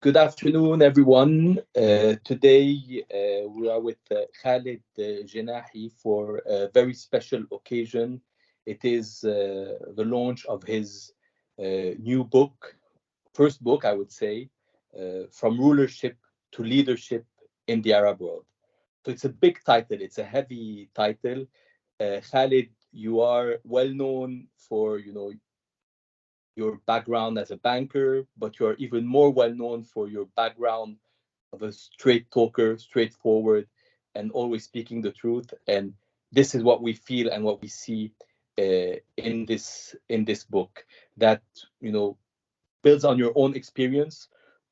Good afternoon, everyone. Today we are with Khalid Janahi for a very special occasion. It is the launch of his new book, first book, I would say, From Rulership to Leadership in the Arab World. So it's a big title, it's a heavy title. Khalid, you are well known for, your background as a banker, but you're even more well known for your background of a straight talker, straightforward, and always speaking the truth. And this is what we feel and what we see in this book that builds on your own experience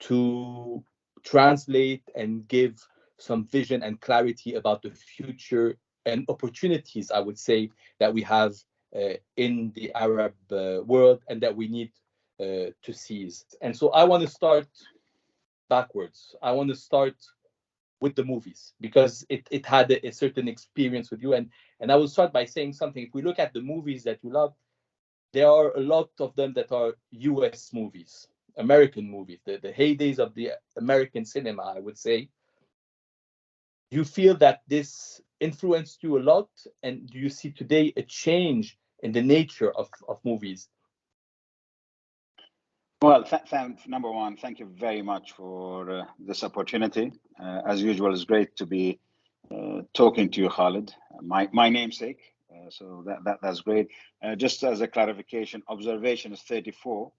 to translate and give some vision and clarity about the future and opportunities, I would say, that we have in the Arab world and that we need to seize. And so I want to start backwards. I want to start with the movies because it had a certain experience with you. And I will start by saying something. If we look at the movies that you love, there are a lot of them that are US movies, American movies, the heydays of the American cinema, I would say. Do you feel that this influenced you a lot? And do you see today a change in the nature of movies? Well, number one, thank you very much for this opportunity. As usual, it's great to be talking to you, Khalid, my namesake. So that's great. Just as a clarification, observation is 34.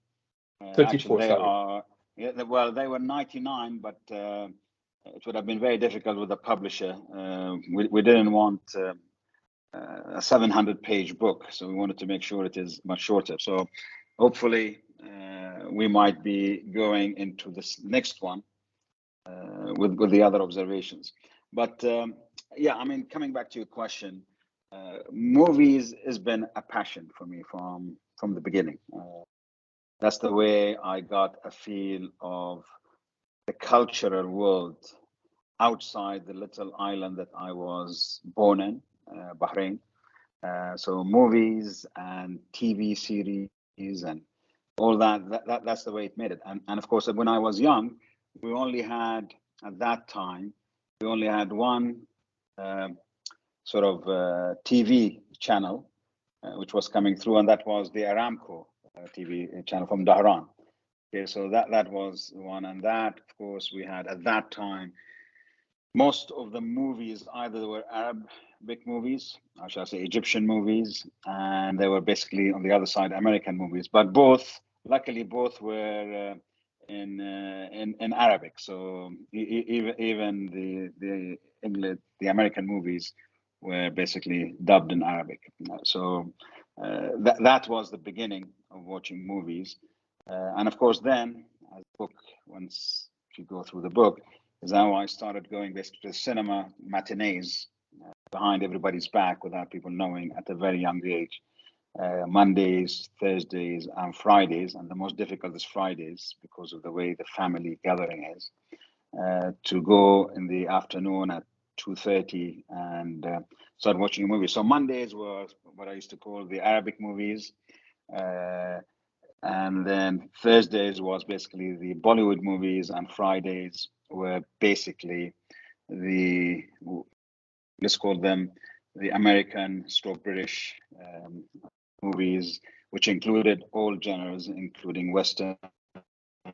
34, actually, they sorry. are. Yeah, well, they were 99, but it would have been very difficult with the publisher. We didn't want a 700-page book, so we wanted to make sure it is much shorter. So hopefully we might be going into this next one with the other observations. But yeah, I mean, coming back to your question, movies has been a passion for me from the beginning. That's the way I got a feel of the cultural world outside the little island that I was born in, Bahrain. So movies and TV series and all that's the way it made it. And of course, when I was young, we only had, at that time, we only had one sort of TV channel, which was coming through, and that was the Aramco TV channel from Dhahran. Okay, so that was one. And that, of course, we had at that time, most of the movies either were Arabic movies, or shall I say Egyptian movies, and they were basically on the other side American movies. But luckily, both were in Arabic. So even the English, the American movies were basically dubbed in Arabic. So that was the beginning of watching movies, and of course, then as the book, once you go through the book, is how I started going basically to cinema matinees behind everybody's back without people knowing at a very young age. Mondays, Thursdays, and Fridays, and the most difficult is Fridays because of the way the family gathering is. To go in the afternoon at 2:30 and start watching a movie. So Mondays were what I used to call the Arabic movies. And then Thursdays was basically the Bollywood movies, and Fridays were basically let's call them the American stroke British movies, which included all genres, including Western,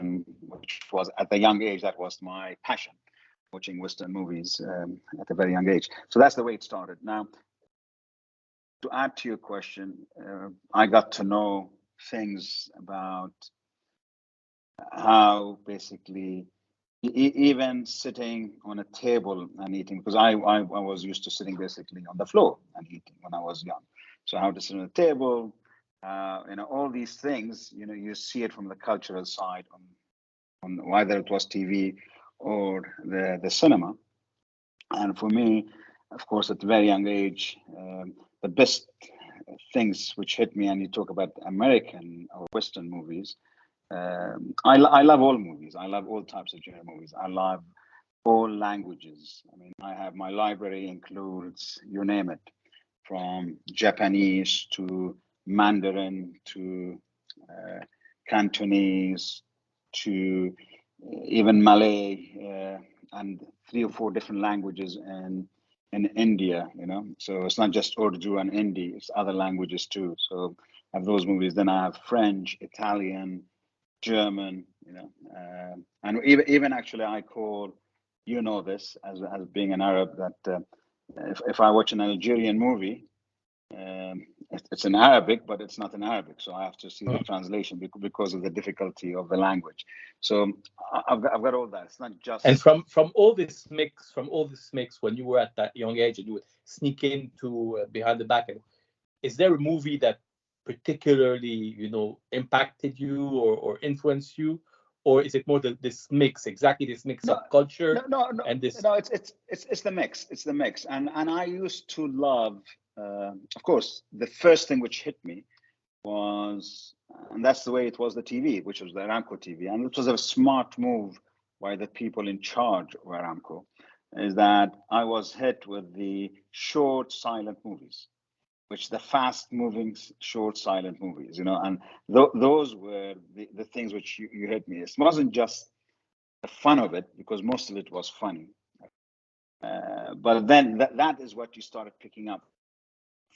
which was at the young age, that was my passion, watching Western movies at a very young age. So that's the way it started. Now, to add to your question, I got to know things about how basically even sitting on a table and eating, because I was used to sitting basically on the floor and eating when I was young. So how to sit on a table, all these things, you see it from the cultural side on whether it was TV or the cinema. And for me, of course, at a very young age, the best things which hit me, and you talk about American or Western movies, I love all movies. I love all types of genre movies. I love all languages. I mean, I have my library includes, you name it, from Japanese to Mandarin to Cantonese to even Malay, and 3 or 4 different languages in India, So it's not just Urdu and Hindi, it's other languages too. So I have those movies. Then I have French, Italian, German, and even actually I call, this as being an Arab, that if I watch an Algerian movie, it's in Arabic, but it's not in Arabic, so I have to see the translation because of the difficulty of the language. So I've got all that. It's not just. And from all this mix, when you were at that young age and you would sneak into behind the back, and is there a movie that particularly impacted you or influenced you, or is it more this mix of culture? No, and this? No, it's the mix. It's the mix, and I used to love. Of course, the first thing which hit me was, and that's the way it was, the TV, which was the Aramco TV, and it was a smart move by the people in charge of Aramco, is that I was hit with the short silent movies, which the fast-moving short silent movies, and those were the things which you hit me. It wasn't just the fun of it, because most of it was funny, but then that is what you started picking up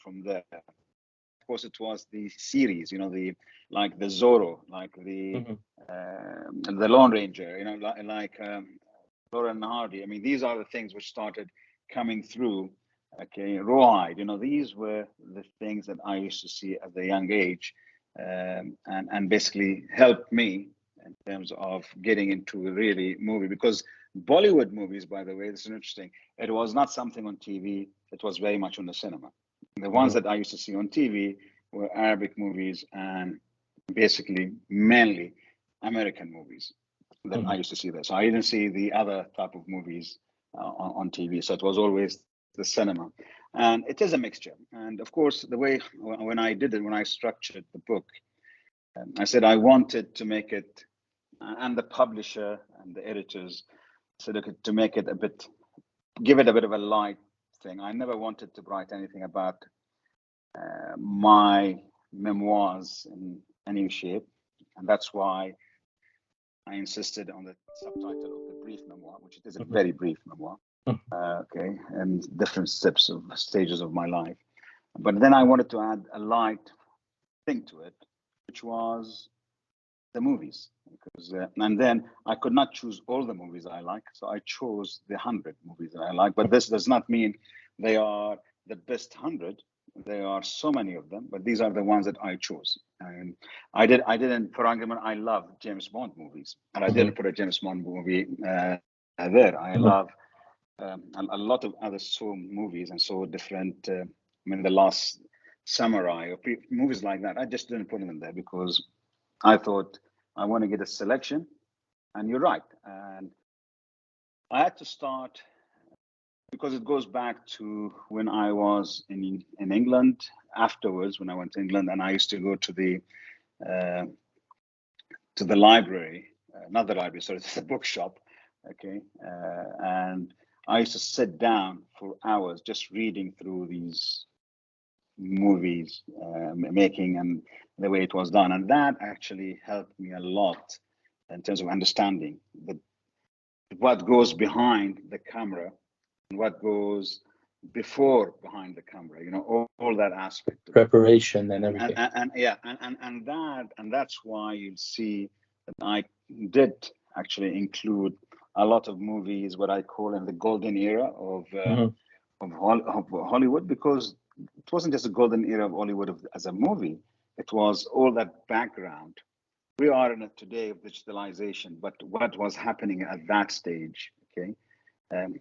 from there. Of course, it was the series, like the Zorro, like the Lone Ranger, like Laura and Hardy. I mean, these are the things which started coming through. Okay, Rawhide. These were the things that I used to see at a young age, and basically helped me in terms of getting into a really movie. Because Bollywood movies, by the way, this is interesting. It was not something on TV. It was very much on the cinema. The ones that I used to see on TV were Arabic movies and basically mainly American movies that I used to see there. So I didn't see the other type of movies on TV. So it was always the cinema. And it is a mixture. And of course, the way when I structured the book, I said I wanted to make it, and the publisher and the editors said to make it give it a bit of a light thing. I never wanted to write anything about my memoirs in any shape, and that's why I insisted on the subtitle of the brief memoir, which is a very brief memoir, okay, and different stages of my life. But then I wanted to add a light thing to it, which was the movies, because and then I could not choose all the movies I like, so I chose the 100 movies that I like. But this does not mean they are the best 100. There are so many of them, but these are the ones that I chose. And I didn't, for argument, I love James Bond movies, and I didn't put a James Bond movie there. I love a lot of other movies and so different. The Last Samurai or movies like that. I just didn't put them there because I thought I want to get a selection, and you're right. And I had to start because it goes back to when I was in England. Afterwards, when I went to England, and I used to go to the library, not the library, sorry, the bookshop. Okay, and I used to sit down for hours just reading through these movies making and the way it was done, and that actually helped me a lot in terms of understanding what goes behind the camera and what goes behind the camera, all that aspect of preparation and everything. And that's why you'll see that I did actually include a lot of movies, what I call in the golden era of Hollywood, because it wasn't just a golden era of Hollywood as a movie. It was all that background. We are in a today of digitalization, but what was happening at that stage, okay,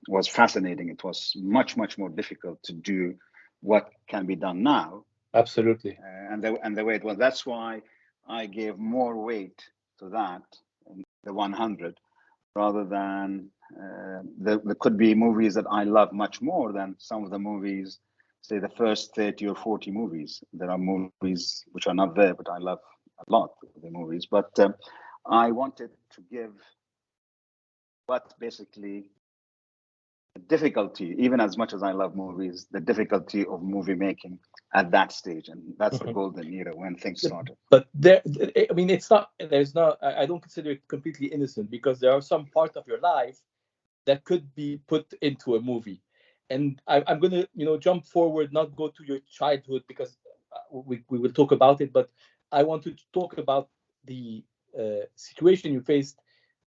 was fascinating. It was much, much more difficult to do what can be done now. Absolutely. And the way it was. That's why I gave more weight to that in the 100, rather than there could be movies that I love much more than some of the movies, say the first 30 or 40 movies. There are movies which are not there, but I love a lot of the movies. But I wanted to give what basically difficulty, even as much as I love movies, the difficulty of movie making at that stage, and that's the golden era when things started. But there, I mean, it's not. There's not. I don't consider it completely innocent, because there are some part of your life that could be put into a movie. And I'm going to, jump forward, not go to your childhood, because we will talk about it. But I want to talk about the situation you faced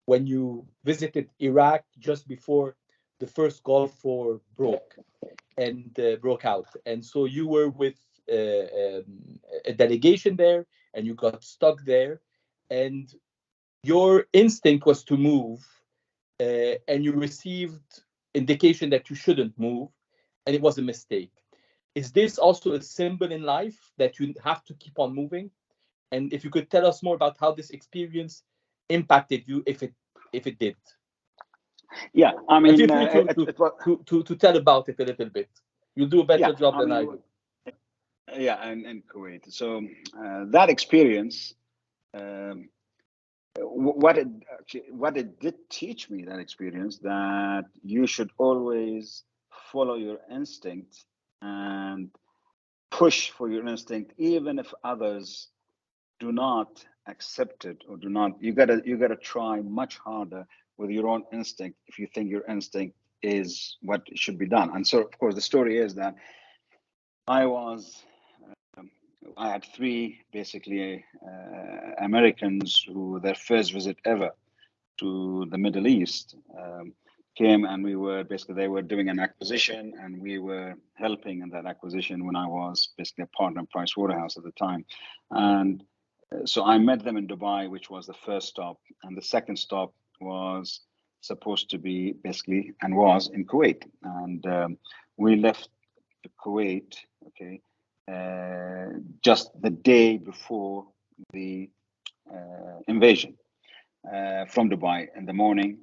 when you visited Iraq just before the first Gulf War broke out. And so you were with a delegation there, and you got stuck there, and your instinct was to move, and you received indication that you shouldn't move, and it was a mistake. Is this also a symbol in life that you have to keep on moving? And if you could tell us more about how this experience impacted you, if it did. Yeah, I mean, feel free to tell about it a little bit. You'll do a better job than I do. Yeah, and Kuwait. So that experience, what it did teach me, that experience, that you should always follow your instinct and push for your instinct, even if others do not accept it or do not. You gotta try much harder with your own instinct if you think your instinct is what should be done. And so, of course, the story is that I had three basically Americans who their first visit ever to the Middle East came, and they were doing an acquisition, and we were helping in that acquisition when I was basically a partner in Price Waterhouse at the time. And so I met them in Dubai, which was the first stop, and the second stop was supposed to be basically, and was, in Kuwait. And we left Kuwait, okay, just the day before the invasion from Dubai in the morning.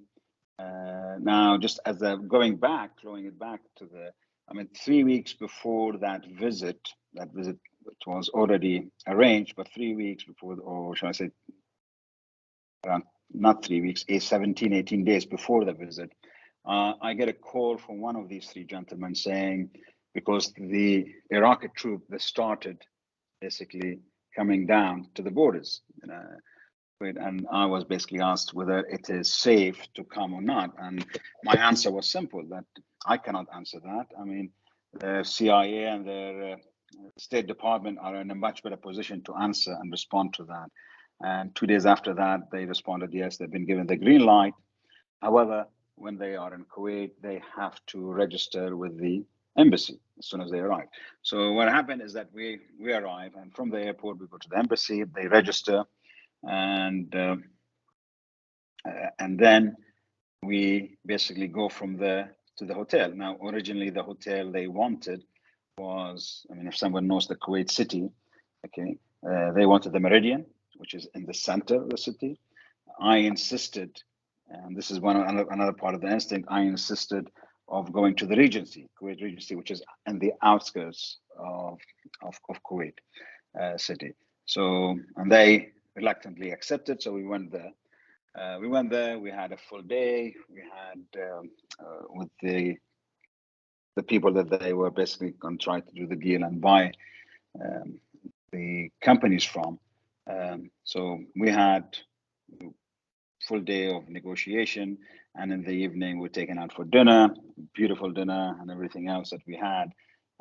Now, just as throwing it back to 3 weeks before that visit, it was already arranged, but 3 weeks before, or shall I say, around, not 3 weeks, 17, 18 days before the visit, I get a call from one of these three gentlemen saying, because the Iraqi troop that started basically coming down to the borders, and I was basically asked whether it is safe to come or not. And my answer was simple, that I cannot answer that. I mean, the CIA and their State Department are in a much better position to answer and respond to that. And 2 days after that, they responded, yes, they've been given the green light. However, when they are in Kuwait, they have to register with the embassy as soon as they arrive. So what happened is that we arrive, and from the airport, we go to the embassy, they register, and then we basically go from there to the hotel. Now, originally, the hotel they wanted was, if someone knows the Kuwait city, okay, they wanted the Meridian, which is in the center of the city. I insisted, and this is another part of the instinct, I insisted of going to the Regency, Kuwait Regency, which is in the outskirts of Kuwait city. So, and they reluctantly accepted, so we went there. We had a full day. We had with the people that they were basically going to try to do the deal and buy the companies from. So we had full day of negotiation, and in the evening we're taken out for dinner, beautiful dinner, and everything else that we had,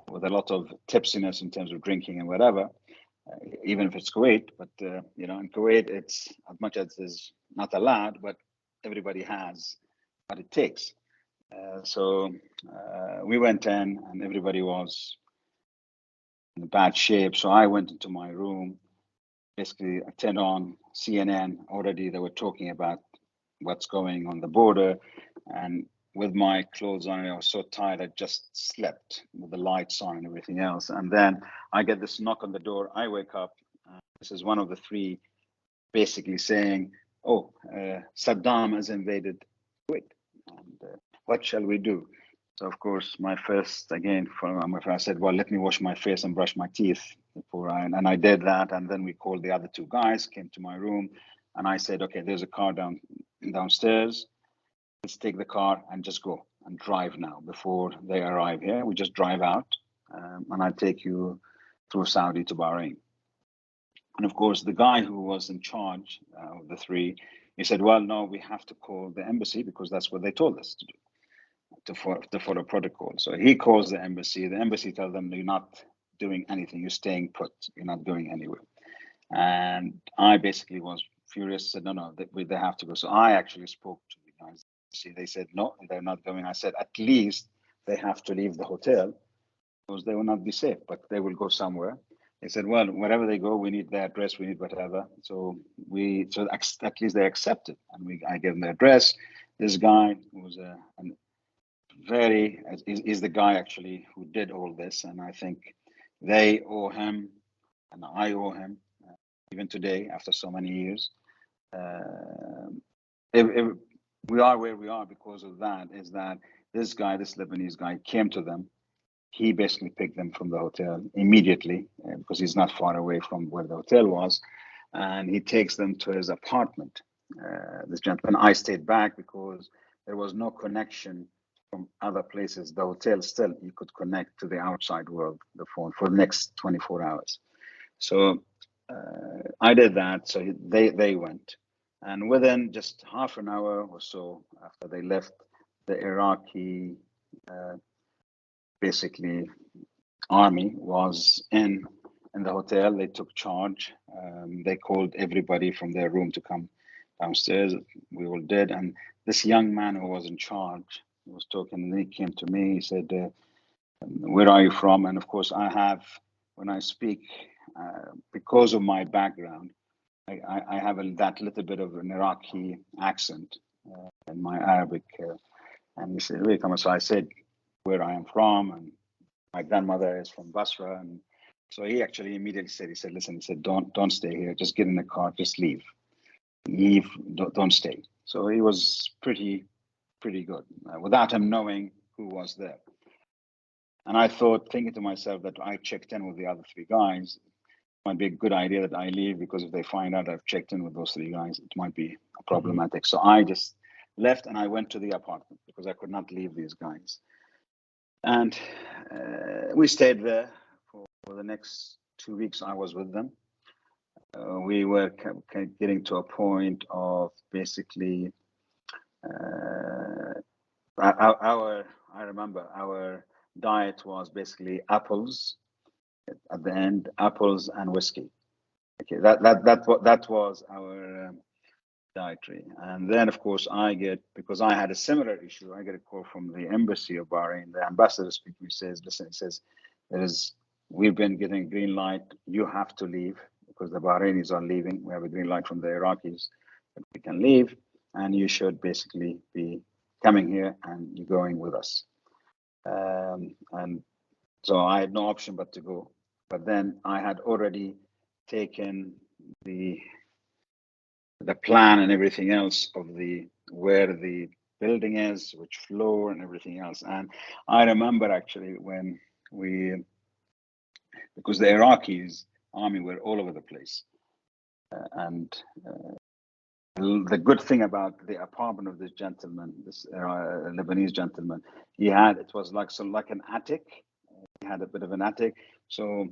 with a lot of tipsiness in terms of drinking and whatever. Even if it's Kuwait, but in Kuwait, it's as much as is not allowed, but everybody has what it takes. So we went in, and everybody was in bad shape. So I went into my room. Basically, I turned on CNN. Already, they were talking about what's going on the border, and with my clothes on, I was so tired, I just slept with the lights on and everything else. And then I get this knock on the door. I wake up. This is one of the three basically saying, oh, Saddam has invaded Kuwait. And what shall we do? So, of course, my first, I said, well, let me wash my face and brush my teeth and I did that. And then we called the other two guys, came to my room, and I said, okay, there's a car downstairs. Let's take the car and just go. and drive now before they arrive here. We just drive out, and I take you through Saudi to Bahrain. And of course, the guy who was in charge of the three, he said, well, no, we have to call the embassy because that's what they told us to do, to follow protocol. So he calls the embassy. The embassy tells them, you're not doing anything. You're staying put. You're not going anywhere. And I basically was furious, said, no, they have to go. So I actually spoke to the guys. They said, no, they're not going. I said, at least they have to leave the hotel because they will not be safe, but they will go somewhere. They said, well, wherever they go, we need their address, we need whatever. So at least they accepted. And I gave them the address. This guy was is the guy actually who did all this. And I think they owe him and I owe him, even today, after so many years. If we are where we are because of that, is that this guy, this Lebanese guy, came to them. He basically picked them from the hotel immediately because he's not far away from where the hotel was. And he takes them to his apartment. This gentleman, I stayed back because there was no connection from other places. The hotel still, you could connect to the outside world, the phone, for the next 24 hours. So I did that. So they went. And within just half an hour or so after they left, the Iraqi basically army was in the hotel. They took charge. They called everybody from their room to come downstairs. We all did. And this young man who was in charge was talking, and he came to me. He said, where are you from? And of course, when I speak, because of my background, I have that little bit of an Iraqi accent in my Arabic. And he said, where you come from? So I said, where I am from, and my grandmother is from Basra. And so he actually immediately said, listen, he said, don't stay here, just get in the car, just leave, don't stay. So he was pretty good without him knowing who was there. And I thought, thinking to myself that I checked in with the other three guys, it might be a good idea that I leave, because if they find out I've checked in with those three guys, it might be problematic. So I just left and I went to the apartment because I could not leave these guys. And we stayed there for the next 2 weeks. I was with them. We were getting to a point of basically I remember our diet was basically apples at the end, apples and whiskey. Okay, that was our dietary. And then, of course, because I had a similar issue, I get a call from the embassy of Bahrain. The ambassador speaking says, listen, he says, we've been getting green light. You have to leave because the Bahrainis are leaving. We have a green light from the Iraqis that we can leave, and you should basically be coming here and you're going with us. And so I had no option but to go. But then I had already taken the plan and everything else of where the building is, which floor and everything else. And I remember actually when because the Iraqis army were all over the place. And the good thing about the apartment of this gentleman, this Lebanese gentleman, it was like an attic. He had a bit of an attic. So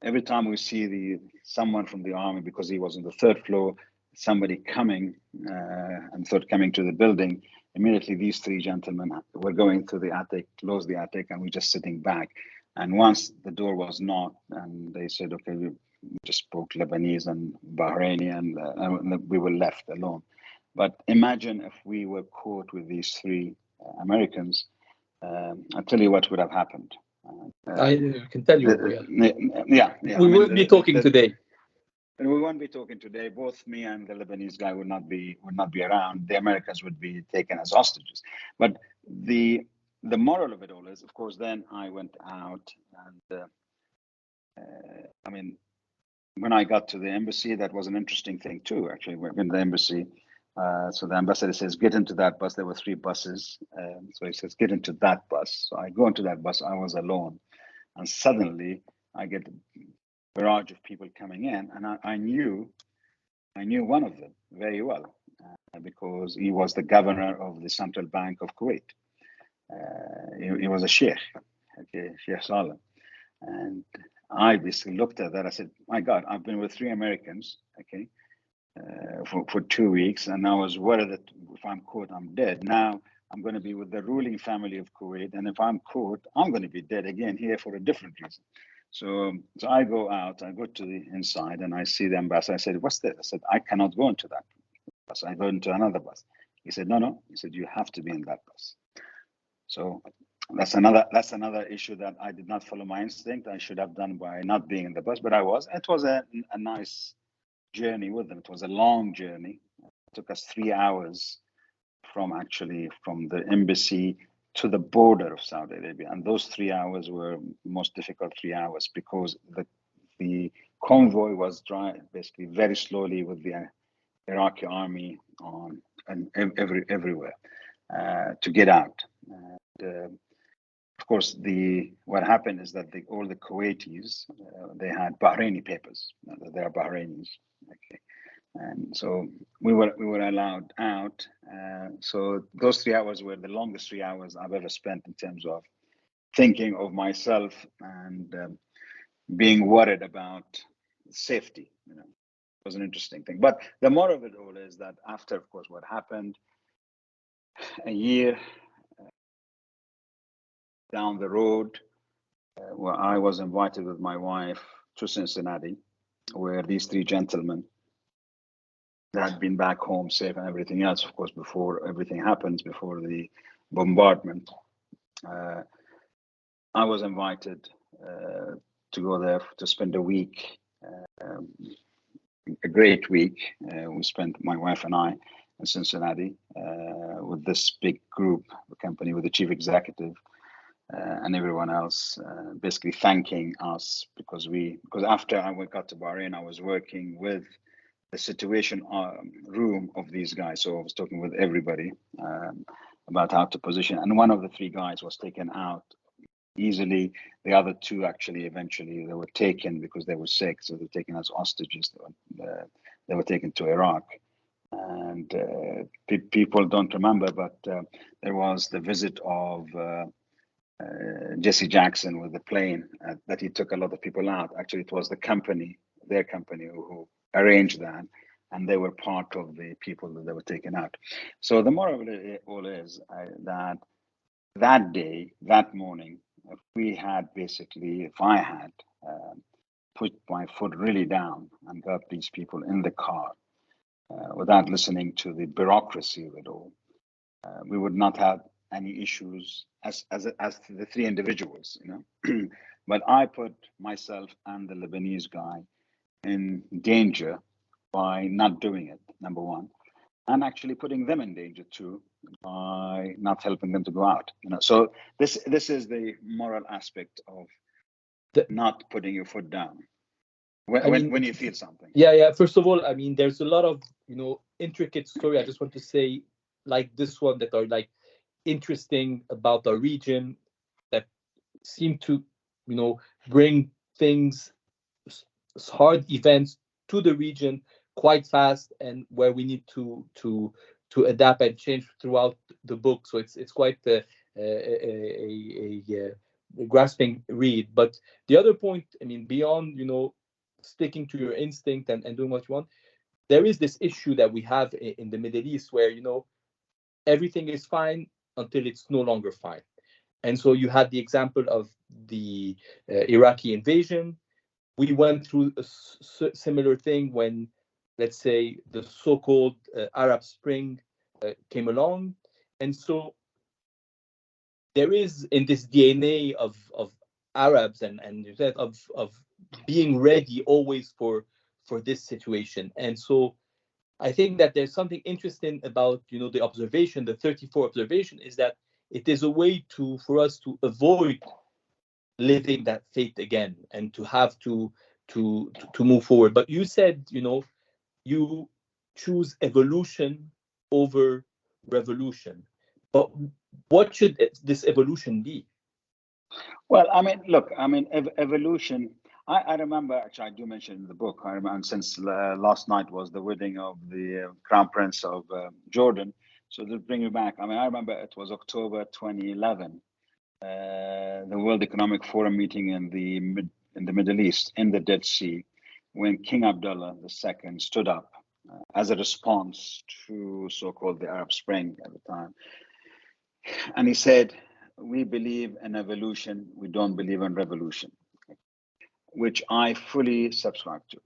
every time we see someone from the army, because he was on the third floor, somebody coming coming to the building, immediately these three gentlemen were going to the attic, close the attic, and we're just sitting back. And once the door was knocked, and they said, okay, we just spoke Lebanese and Bahraini, and we were left alone. But imagine if we were caught with these three Americans, I'll tell you what would have happened. I can tell you. Yeah. We wouldn't be talking today. And we won't be talking today. Both me and the Lebanese guy would not be around. The Americans would be taken as hostages. But the moral of it all is, of course, then I went out, and I mean, when I got to the embassy, that was an interesting thing too. Actually, in the embassy, so the ambassador says, "Get into that bus." There were 3 buses, so he says, "Get into that bus." So I go into that bus. I was alone, and suddenly I get barrage of people coming in, and I knew one of them very well because he was the governor of the Central Bank of Kuwait. He was a sheikh, okay, Sheikh Saleh. And I basically looked at that. I said, my God, I've been with 3 Americans, okay, for 2 weeks, and I was worried that if I'm caught, I'm dead. Now I'm going to be with the ruling family of Kuwait, and if I'm caught, I'm going to be dead again here for a different reason. So I go out, I go to the inside, and I see the ambassador. I said, what's this? I said, I cannot go into that bus. I go into another bus. He said, no. He said, you have to be in that bus. So that's another issue that I did not follow my instinct. I should have done by not being in the bus, but I was. It was a nice journey with them. It was a long journey. It took us 3 hours from the embassy to the border of Saudi Arabia, and those 3 hours were most difficult 3 hours because the convoy was driving basically very slowly with the Iraqi army on and everywhere to get out. Of course, what happened is that all the Kuwaitis they had Bahraini papers. They are Bahrainis, okay, and so we were allowed out. So those 3 hours were the longest 3 hours I've ever spent in terms of thinking of myself and being worried about safety. You know, it was an interesting thing. But the more of it all is that after, of course, what happened, a year down the road, where I was invited with my wife to Cincinnati, where these 3 gentlemen that had been back home safe and everything else, of course, before everything happens, before the bombardment. I was invited to go there to spend a week, a great week. We spent, my wife and I, in Cincinnati with this big group, a company with the chief executive and everyone else, basically thanking us because after I got to Bahrain, I was working with the situation room of these guys. So I was talking with everybody about how to position. And one of the 3 guys was taken out easily. The other 2 actually eventually they were taken because they were sick. So they were taken as hostages. They were taken to Iraq. And people don't remember, but there was the visit of Jesse Jackson with the plane that he took a lot of people out. Actually, it was their company who arranged that, and they were part of the people that were taken out. So the moral of it all is that day, that morning, if I had put my foot really down and got these people in the car without listening to the bureaucracy of it all, we would not have any issues as the 3 individuals, you know. But I put myself and the Lebanese guy in danger by not doing it, number one, and actually putting them in danger too by not helping them to go out. You know, so this is the moral aspect of not putting your foot down when you feel something. Yeah. First of all, I mean, there's a lot of intricate story. I just want to say, like this one, that are like interesting about our region, that seem to bring things, hard events to the region quite fast, and where we need to adapt and change throughout the book. So it's quite a grasping read. But the other point, I mean, beyond sticking to your instinct and doing what you want, there is this issue that we have in the Middle East where everything is fine until it's no longer fine. And so you had the example of the Iraqi invasion. We went through a similar thing when, let's say, the so-called Arab Spring came along. And so there is in this DNA of Arabs and of being ready always for this situation. And so I think that there's something interesting about the observation, the 34 observation, is that it is a way for us to avoid living that fate again and to have to move forward. But you said you choose evolution over revolution. But what should this evolution be? Well, I mean, look, I mean, evolution. I remember, actually, I do mention in the book. I remember, since last night was the wedding of the Crown Prince of Jordan. So to bring you back, I mean, I remember it was October 2011, the World Economic Forum meeting in the Middle East, in the Dead Sea, when King Abdullah II stood up as a response to so-called the Arab Spring at the time. And he said, we believe in evolution, we don't believe in revolution, which I fully subscribe to.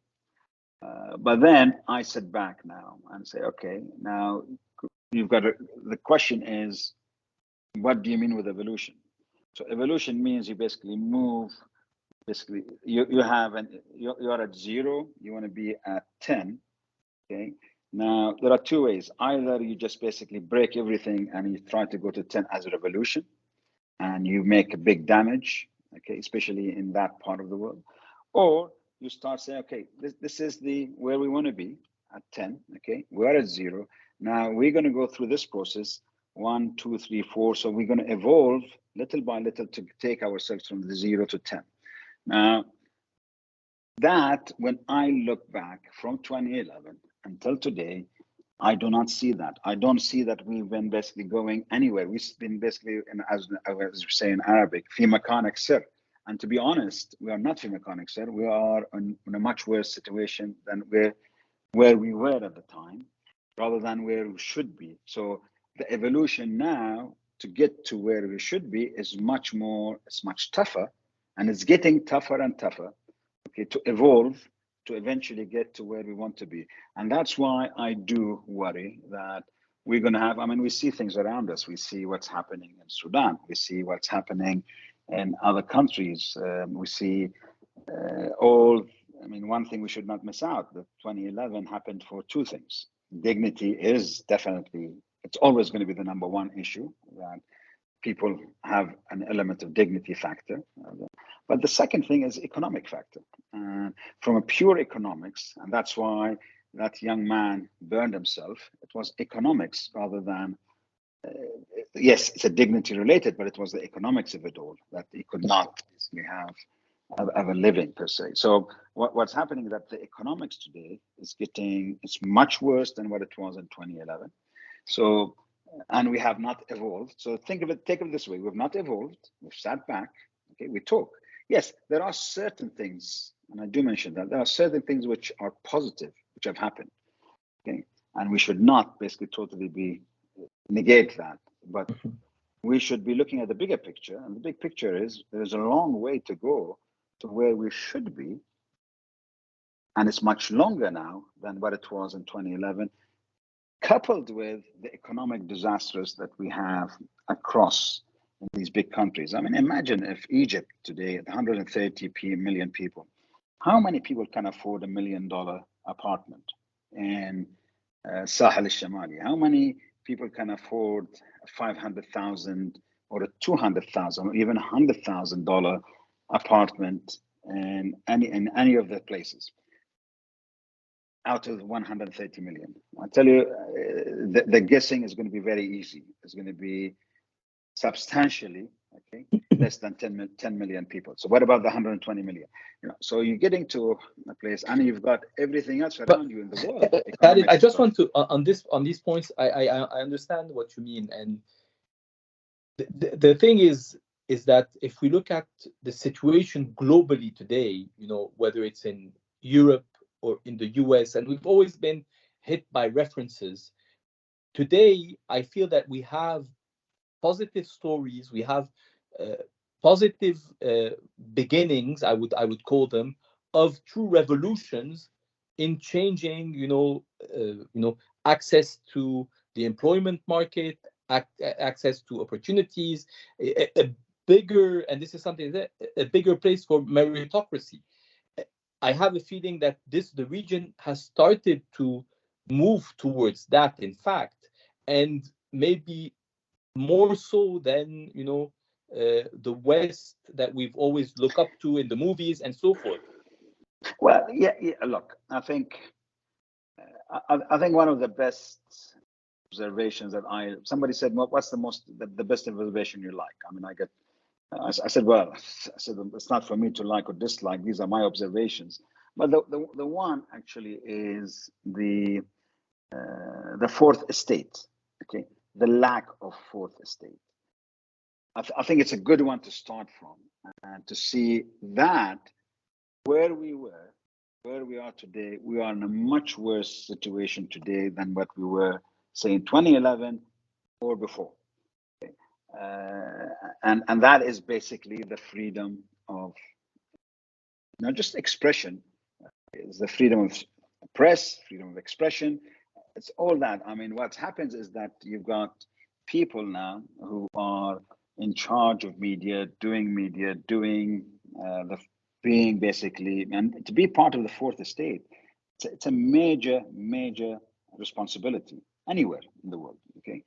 But then I sit back now and say, okay, now you've got the question is, what do you mean with evolution? So evolution means you basically move, basically you're at 0, you want to be at 10, okay? Now, there are two ways. Either you just basically break everything and you try to go to 10 as a revolution, and you make a big damage, okay, especially in that part of the world. Or you start saying, okay, this is where we want to be at 10, okay? We're at 0. Now we're going to go through this process, 1, 2, 3, 4. So we're going to evolve little by little to take ourselves from the 0 to 10. Now, that, when I look back from 2011 until today, I do not see that. I don't see that we've been basically going anywhere. We've been basically, as we say in Arabic, fi makanik sir. And to be honest, we are not fi makanik sir. We are in a much worse situation than where we were at the time, rather than where we should be. So the evolution now to get to where we should be is much tougher, and it's getting tougher and tougher, okay, to evolve, to eventually get to where we want to be. And that's why I do worry that we're going to have, I mean, we see things around us. We see what's happening in Sudan. We see what's happening in other countries. We see one thing we should not miss out, that 2011 happened for two things. Dignity is definitely, it's always going to be the number one issue, that people have an element of dignity factor. But the second thing is economic factor. From a pure economics, and that's why that young man burned himself, it was economics rather than, yes, it's a dignity related, but it was the economics of it all, that he could not basically have a living per se. So what's happening is that the economics today is it's much worse than what it was in 2011. So, and we have not evolved. So take it this way: we've not evolved. We've sat back. Okay, we talk. Yes, there are certain things, and I do mention that there are certain things which are positive, which have happened. Okay, and we should not basically totally negate that, but we should be looking at the bigger picture. And the big picture is there's a long way to go to where we should be, and it's much longer now than what it was in 2011. Coupled with the economic disasters that we have across these big countries. I mean, imagine if Egypt today, 130 million people, how many people can afford $1 million apartment in Sahel al-Shamali? How many people can afford $500,000 or a $200,000 or even $100,000 apartment in any of the places? Out of 130 million. I tell you, the guessing is going to be very easy. It's going to be substantially, okay, less than 10 million people. So what about the 120 million? So you're getting to a place, and you've got everything else around you in the world. Khalid, I just want to on these points. I understand what you mean, and the thing is that if we look at the situation globally today, whether it's in Europe or in the US, and we've always been hit by references. Today, I feel that we have positive stories, we have positive beginnings, I would call them, of true revolutions in changing, access to the employment market, access to opportunities, a bigger, and this is something that a bigger place for meritocracy. I have a feeling that the region has started to move towards that, in fact, and maybe more so than the West that we've always looked up to in the movies and so forth. Well, yeah. Look, I think one of the best observations that somebody said, well, what's the best observation you like? I mean, I said, it's not for me to like or dislike. These are my observations. But the one actually is the fourth estate. Okay, the lack of fourth estate. I think it's a good one to start from, and to see that where we were, where we are today, we are in a much worse situation today than what we were, say, in 2011 or before. Okay. And that is basically the freedom of not just expression, it's the freedom of press, freedom of expression. It's all that. I mean, what happens is that you've got people now who are in charge of media, doing being basically, and to be part of the fourth estate, it's a major responsibility anywhere in the world. Okay,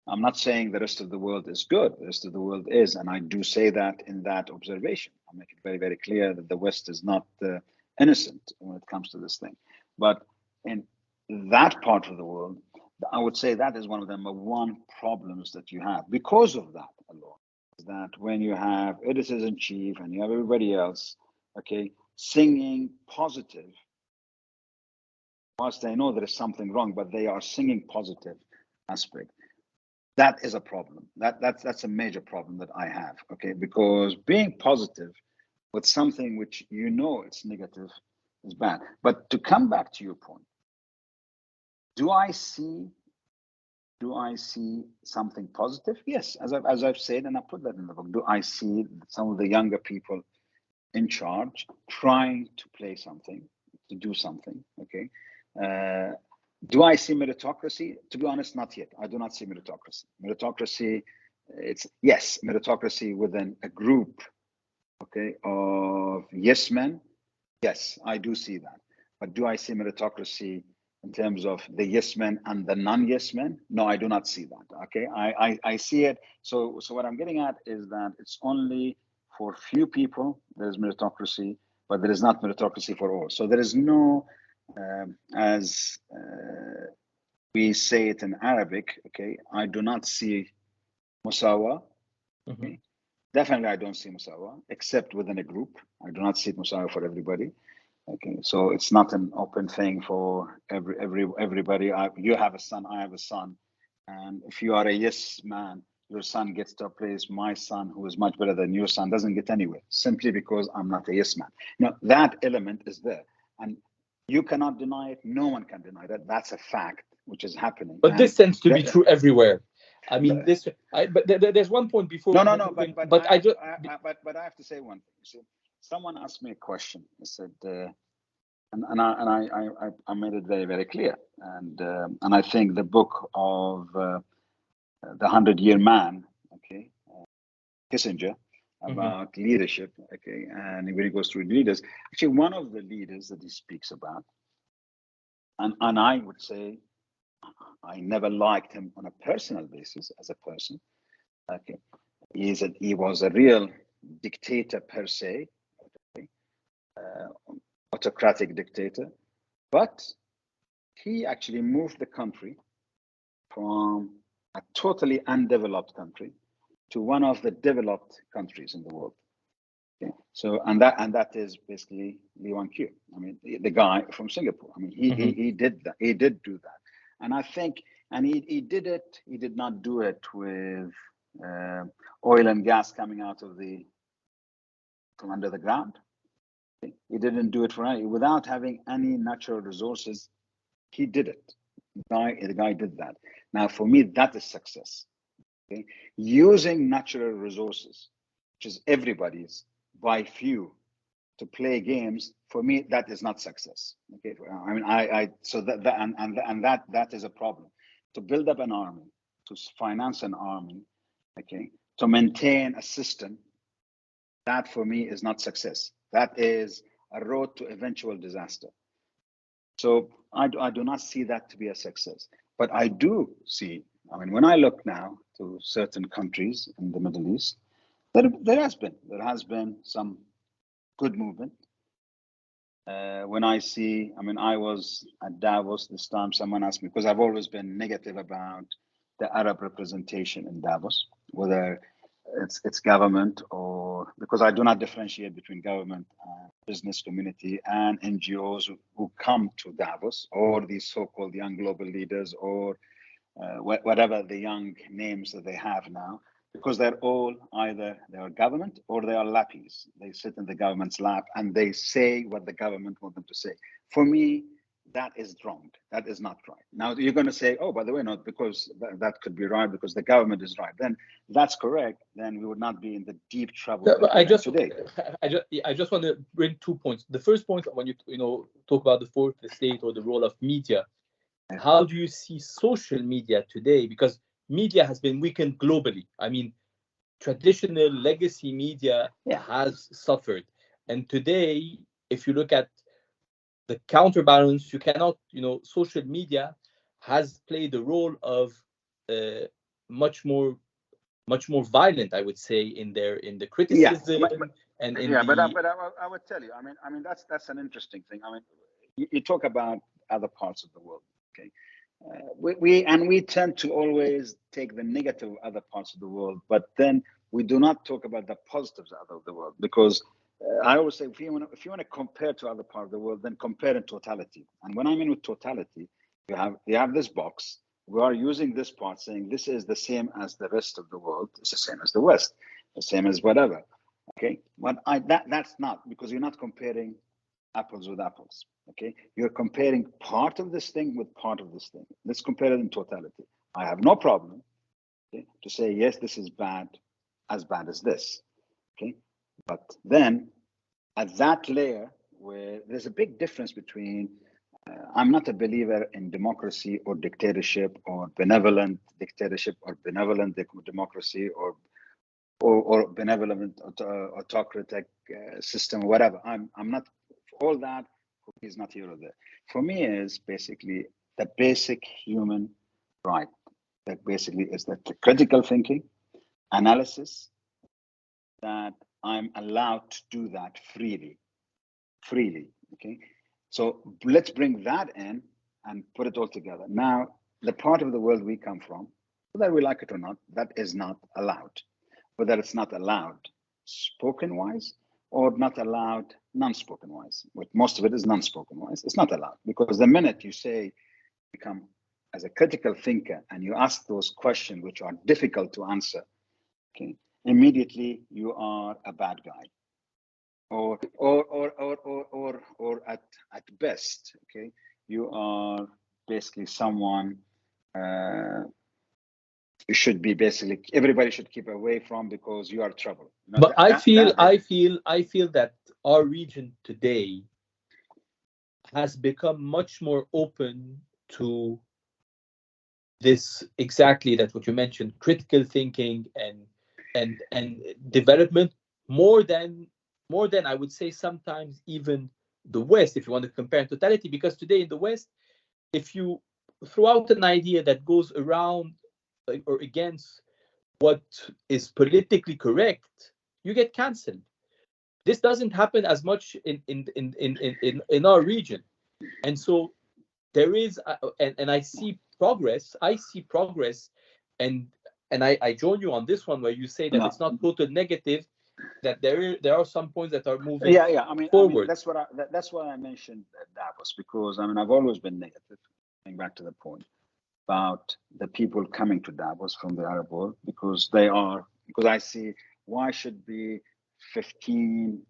I'm not saying the rest of the world is good. The rest of the world is, and I do say that in that observation. I make it very clear that the West is not innocent when it comes to this thing. But in that part of the world, I would say that is one of the number one problems that you have because of that alone. Is that when you have editors-in-chief and you have everybody else, okay, singing positive, whilst they know there is something wrong, but they are singing positive aspect. That is a problem. That's a major problem that I have, okay? Because being positive with something which you know it's negative is bad. But to come back to your point, do I see something positive? Yes, as I've said, and I put that in the book. Do I see some of the younger people in charge trying to play something, to do something? Okay. Do I see meritocracy? To be honest, not yet. I do not see meritocracy. Meritocracy, it's yes, meritocracy within a group, okay, of yes men. Yes, I do see that. But do I see meritocracy in terms of the yes men and the non-yes men? No, I do not see that. Okay, I see it. So what I'm getting at is that it's only for few people there is meritocracy, but there is not meritocracy for all. So there is no, as we say it in Arabic, okay, I do not see musawa. Okay? Definitely, I don't see musawa, except within a group. I do not see musawa for everybody. Okay, so it's not an open thing for everybody. You have a son, I have a son, and if you are a yes man, your son gets to a place. My son, who is much better than your son, doesn't get anywhere simply because I'm not a yes man. Now that element is there, and you cannot deny it. No one can deny that. That's a fact which is happening. But this tends to be true everywhere. I mean, but there's one point before. No. But I have to say one thing. You see, someone asked me a question. I said, and I made it very clear. And I think the book of the 100-Year Man, okay, Kissinger, about leadership, okay, and when he goes through leaders, actually one of the leaders that he speaks about, and I would say I never liked him on a personal basis as a person. Okay, he was a real dictator per se, okay? Autocratic dictator, but he actually moved the country from a totally undeveloped country to one of the developed countries in the world. Okay. So and that is basically Lee Kuan Yew. I mean, the guy from Singapore. I mean, he did that. He did do that, and I think, and he did it. He did not do it with oil and gas coming out of from under the ground. Okay. He didn't do it without having any natural resources. He did it. The guy did that. Now, for me, that is success. Okay? Using natural resources, which is everybody's, by few, to play games. For me, that is not success. Okay, I mean, so that is a problem. To build up an army, to finance an army, okay, to maintain a system, that for me is not success. That is a road to eventual disaster. So I do not see that to be a success. But I do see, I mean, when I look now to certain countries in the Middle East, there has been some good movement. When I see, I mean, I was at Davos this time, someone asked me, because I've always been negative about the Arab representation in Davos, whether it's government or, because I do not differentiate between government and business community and NGOs who come to Davos, or these so-called young global leaders, or whatever the young names that they have now, because they're all either they are government or they are lappies. They sit in the government's lap and they say what the government wants them to say. For me, that is wrong. That is not right. Now you're going to say, oh, by the way, not because that could be right because the government is right. Then that's correct. Then we would not be in the deep trouble Yeah, that but we're in today. I just want to bring 2 points. The first point, when you talk about the fourth estate or the role of media, how do you see social media today? Because media has been weakened globally. I mean, traditional legacy media has suffered, and today, if you look at the counterbalance, you cannot, social media has played a role of uh, much more violent, I would say, in the criticism and in but the I would tell you, I mean that's an interesting thing. I mean, you talk about other parts of the world, okay? We tend to always take the negative of other parts of the world, but then we do not talk about the positives of the world, because I always say if you want to compare to other part of the world, then compare in totality. And when I mean with totality, you have this box. We are using this part, saying this is the same as the rest of the world. It's the same as the West, the same as whatever. Okay, but that's not, because you're not comparing apples with apples. Okay, you're comparing part of this thing with part of this thing. Let's compare it in totality. I have no problem, okay, to say yes, this is bad as this. Okay, but then at that layer where there's a big difference between I'm not a believer in democracy or dictatorship or benevolent dictatorship or benevolent democracy or benevolent autocratic system or whatever. I'm not, all that is not here or there. For me is basically the basic human right. That basically is the critical thinking, analysis, that I'm allowed to do that freely. Okay, so let's bring that in and put it all together. Now, the part of the world we come from, whether we like it or not, that is not allowed. Whether it's not allowed spoken wise or not allowed non-spoken wise. But most of it is non-spoken wise. It's not allowed, because the minute you say, become as a critical thinker and you ask those questions which are difficult to answer, okay, immediately you are a bad guy. Or at best, okay, you are basically someone you should be basically, everybody should keep away from, because you are trouble. But I feel that our region today has become much more open to this, exactly that what you mentioned, critical thinking and development, more than I would say sometimes even the West, if you want to compare in totality. Because today in the West, if you throw out an idea that goes around or against what is politically correct, you get cancelled. This doesn't happen as much in our region, and so there is, and I see progress. And I join you on this one, where you say that it's not total negative, that there are some points that are moving forward. That's why I mentioned Davos, because I mean I've always been negative. Going back to the point about the people coming to Davos from the Arab world, because I see, why should be 15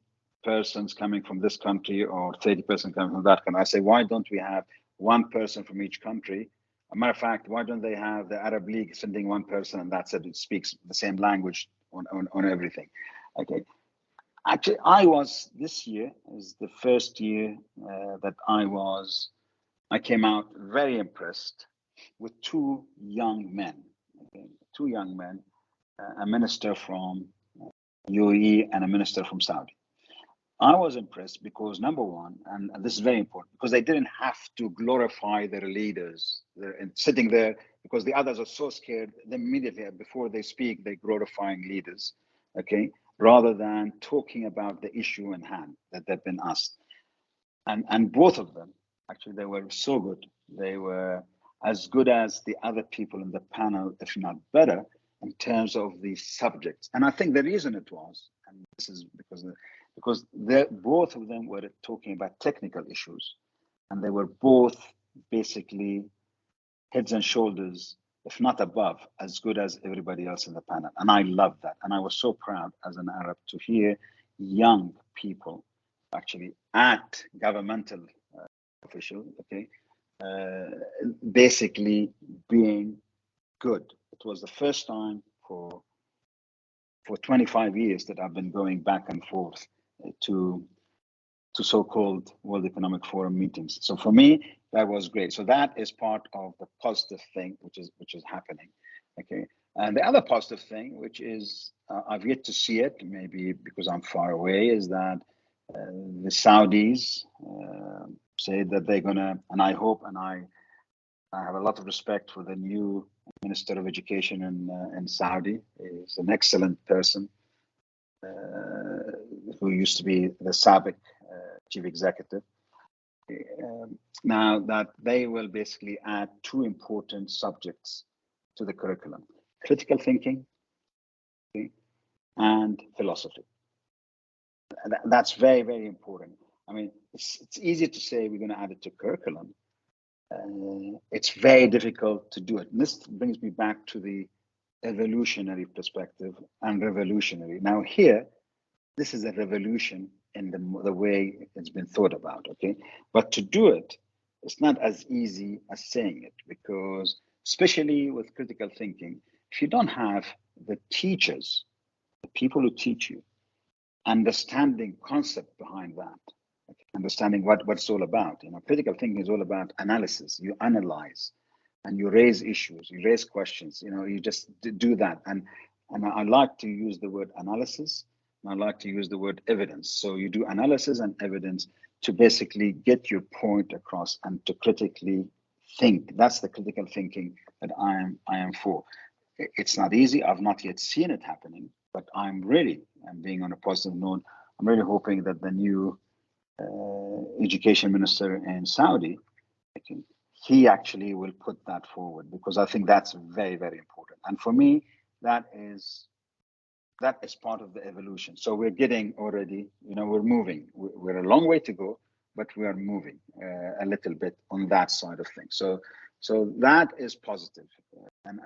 persons coming from this country or 30 persons coming from that country? I say, why don't we have one person from each country? As a matter of fact, why don't they have the Arab League sending one person, and that's it? It speaks the same language on everything. Okay. Actually, this year is the first year that I came out very impressed with two young men, a minister from UAE and a minister from Saudi. I was impressed because, number one, and this is very important, because they didn't have to glorify their leaders. They're sitting there because the others are so scared. They immediately, before they speak, they're glorifying leaders, okay, rather than talking about the issue in hand that they've been asked. And both of them, actually, they were so good. They were as good as the other people in the panel, if not better, in terms of the subjects. And I think the reason it was, and this is because both of them were talking about technical issues, and they were both basically heads and shoulders if not above, as good as everybody else in the panel. And I love that. And I was so proud as an Arab to hear young people actually at governmental official, okay, basically being good. It was the first time for 25 years that I've been going back and forth to so-called World Economic Forum meetings. So for me, that was great. So that is part of the positive thing which is happening. Okay. And the other positive thing, which is I've yet to see it, maybe because I'm far away, is that the Saudis say that they're gonna, and I hope, and I have a lot of respect for the new Minister of Education in Saudi. He's an excellent person who used to be the Sabiq chief executive. Now that they will basically add two important subjects to the curriculum: critical thinking, okay, and philosophy. That's very, very important. I mean, it's easy to say we're going to add it to curriculum. It's very difficult to do it. And this brings me back to the evolutionary perspective and revolutionary. Now here, this is a revolution in the way it's been thought about, okay? But to do it, it's not as easy as saying it, because especially with critical thinking, if you don't have the teachers, the people who teach you, understanding concept behind that, okay, understanding what it's all about. You know, critical thinking is all about analysis. You analyze and you raise issues, you raise questions, you know, you just do that. And I like to use the word analysis, and I like to use the word evidence. So you do analysis and evidence to basically get your point across and to critically think. That's the critical thinking that I am for. It's not easy. I've not yet seen it happening, but I'm being on a positive note. I'm really hoping that the new education minister in Saudi, he actually will put that forward, because I think that's very, very important. And for me, that is part of the evolution. So we're getting already, you know, we're moving. We're a long way to go, but we are moving a little bit on that side of things. So that is positive. And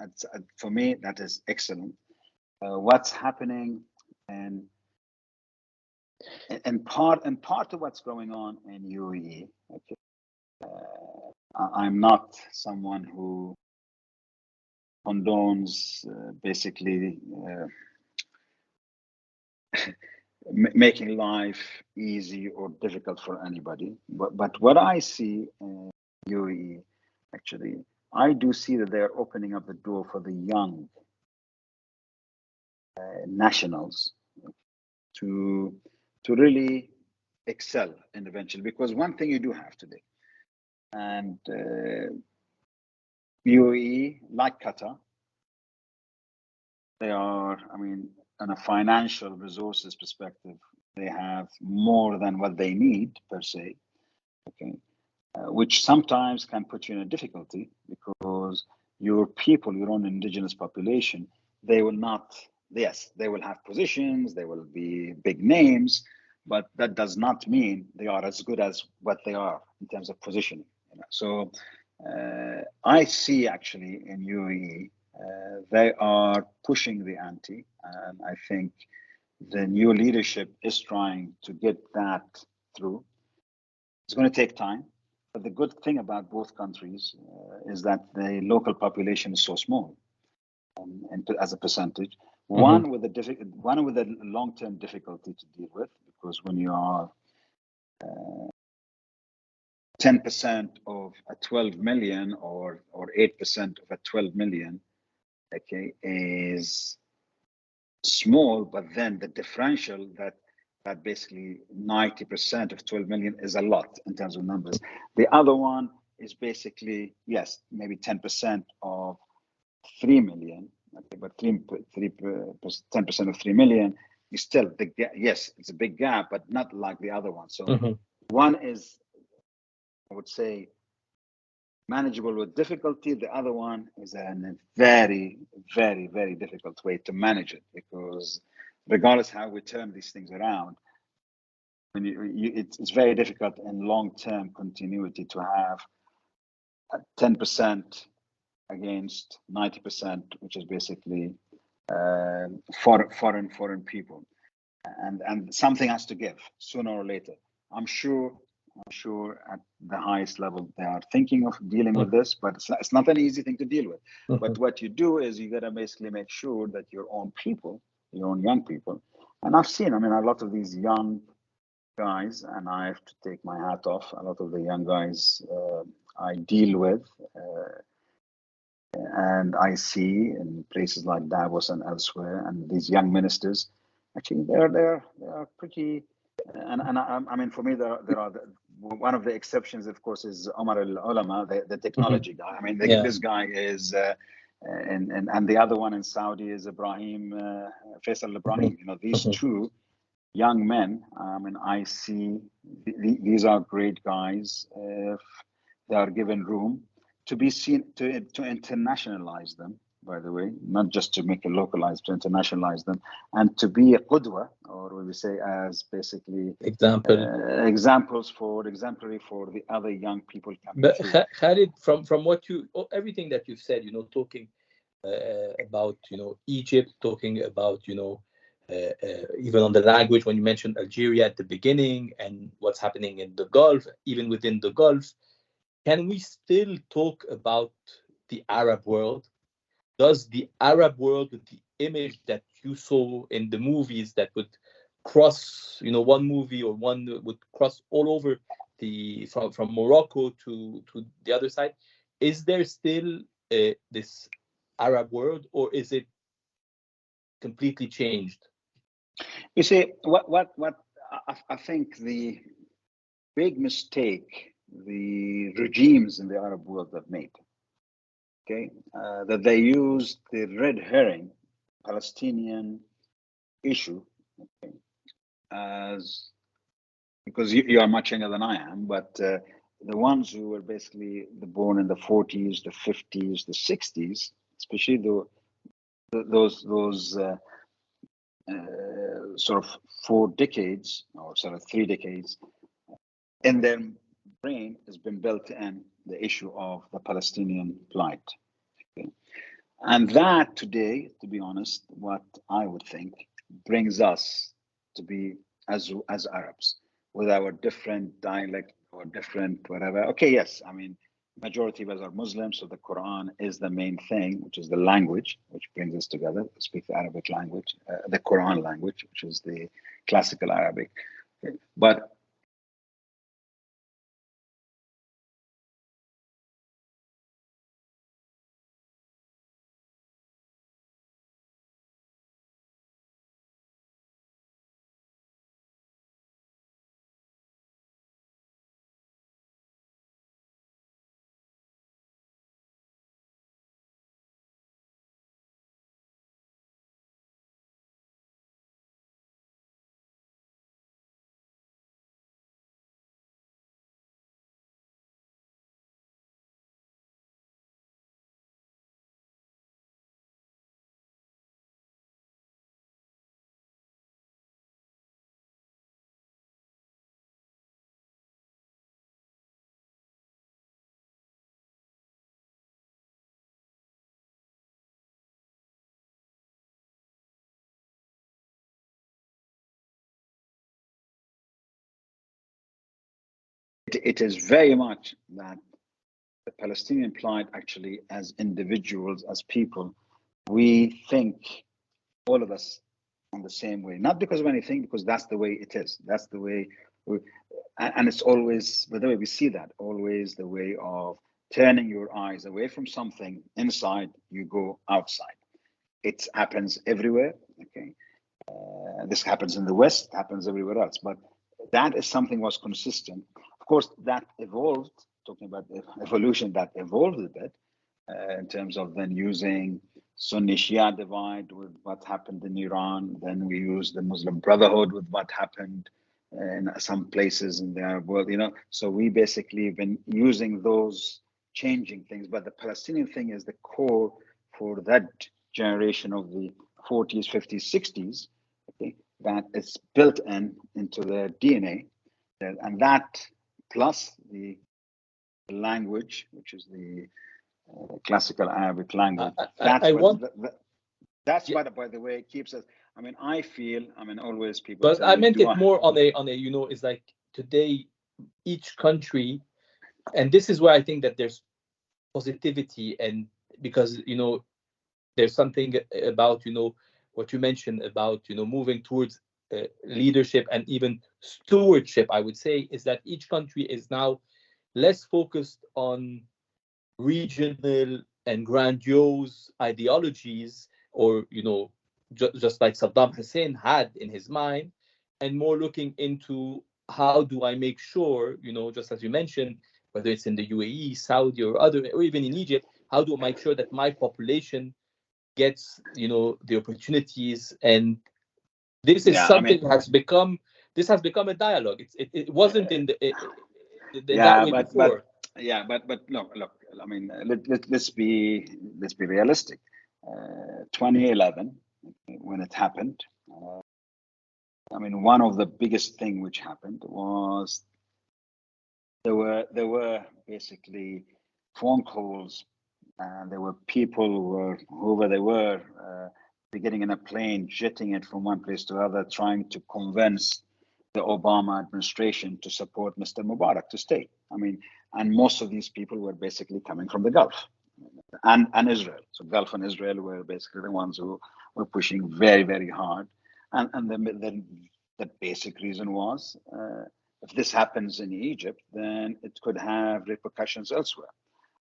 for me, that is excellent. What's happening and part of what's going on in UAE, okay, I'm not someone who condones basically making life easy or difficult for anybody. But what I see in UAE, actually, I do see that they're opening up the door for the young nationals to really excel individually. Because one thing you do have today, and UAE, like Qatar, they are, I mean, on a financial resources perspective, they have more than what they need per se, okay, which sometimes can put you in a difficulty, because your people, your own indigenous population, they will not, yes, they will have positions, they will be big names, but that does not mean they are as good as what they are in terms of positioning. You know? So I see actually in UAE, they are pushing the ante, and I think the new leadership is trying to get that through. It's going to take time, but the good thing about both countries is that the local population is so small, and as a percentage. Mm-hmm. One with the long-term difficulty to deal with, because when you are 10% of a 12 million or 8% of a 12 million, okay, is small, but then the differential that basically 90% of 12 million is a lot in terms of numbers. The other one is basically, yes, maybe 10% of 3 million, okay, but 10% of 3 million is still the gap. Yes, it's a big gap, but not like the other one. So mm-hmm. One is, I would say, manageable with difficulty. The other one is a very, very, very difficult way to manage it, because regardless how we turn these things around, when it's very difficult in long-term continuity to have 10% against 90%, which is basically foreign people, and something has to give sooner or later. I'm sure at the highest level they are thinking of dealing with this, but it's not an easy thing to deal with. But what you do is you got to basically make sure that your own people, your own young people, and I've seen, I mean, a lot of these young guys, and I have to take my hat off, a lot of the young guys I deal with, and I see in places like Davos and elsewhere, and these young ministers, actually, they are pretty. And I mean, for me, there are one of the exceptions, of course, is Omar al-Ulama, the technology guy. I mean, this guy is, and the other one in Saudi is Ibrahim, Faisal Ibrahim. You know, these two young men. I mean, I see these are great guys if they are given room to be seen, to internationalize them, by the way, not just to make it localized, to internationalize them, and to be a qudwa, or we say as basically exemplary for the other young people coming but through. Khalid, from what everything that you've said, talking about, Egypt, talking about, even on the language, when you mentioned Algeria at the beginning and what's happening in the Gulf, even within the Gulf, can we still talk about the Arab world? Does the Arab world, with the image that you saw in the movies that would cross, one movie or one would cross all over from Morocco to the other side, is there still this Arab world, or is it completely changed? You see, what I think the big mistake the regimes in the Arab world have made, okay, that they used the red herring Palestinian issue, okay, as, because you are much younger than I am, but the ones who were basically born in the 40s, the 50s, the 60s, especially those sort of 4 decades or sort of 3 decades, in their brain has been built in the issue of the Palestinian plight. Okay? And that today, to be honest, what I would think brings us to be as Arabs, with our different dialect or different whatever. Okay, yes, I mean, majority of us are Muslims, so the Quran is the main thing, which is the language, which brings us together. We speak the Arabic language, the Quran language, which is the classical Arabic. Okay? But it is very much that the Palestinian plight, actually, as individuals, as people, we think, all of us, on the same way. Not because of anything, because that's the way it is. That's the way, and it's always, by the way, we see that, always the way of turning your eyes away from something inside, you go outside. It happens everywhere, okay? This happens in the West, happens everywhere else, but that is something was consistent. Of course, that evolved, talking about evolution, that evolved a bit in terms of then using Sunni Shia divide with what happened in Iran. Then we use the Muslim Brotherhood with what happened in some places in the Arab world, So we basically been using those changing things, but the Palestinian thing is the core for that generation of the 40s, 50s, 60s, okay, that is built into their DNA, and that plus the language, which is the classical Arabic language. I want, That's yeah, what, by the way, keeps us. I mean, I feel. I mean, always people but tell I me, meant "Do it I?" more on a, it's like today each country, and this is where I think that there's positivity, and because there's something about what you mentioned about moving towards leadership and even stewardship, I would say, is that each country is now less focused on regional and grandiose ideologies, or just like Saddam Hussein had in his mind, and more looking into how do I make sure, just as you mentioned, whether it's in the UAE, Saudi, or other, or even in Egypt, how do I make sure that my population gets the opportunities. And this is Yeah, I mean, something that has become a dialogue. It wasn't in that yeah, way before. but look. I mean, let's be realistic. 2011, when it happened, I mean, one of the biggest thing which happened was there were basically phone calls, and there were people whoever they were, getting in a plane, jetting it from one place to other, trying to convince the Obama administration to support Mr. Mubarak to stay. I mean, and most of these people were basically coming from the Gulf and Israel. So Gulf and Israel were basically the ones who were pushing very, very hard. And the basic reason was, if this happens in Egypt, then it could have repercussions elsewhere.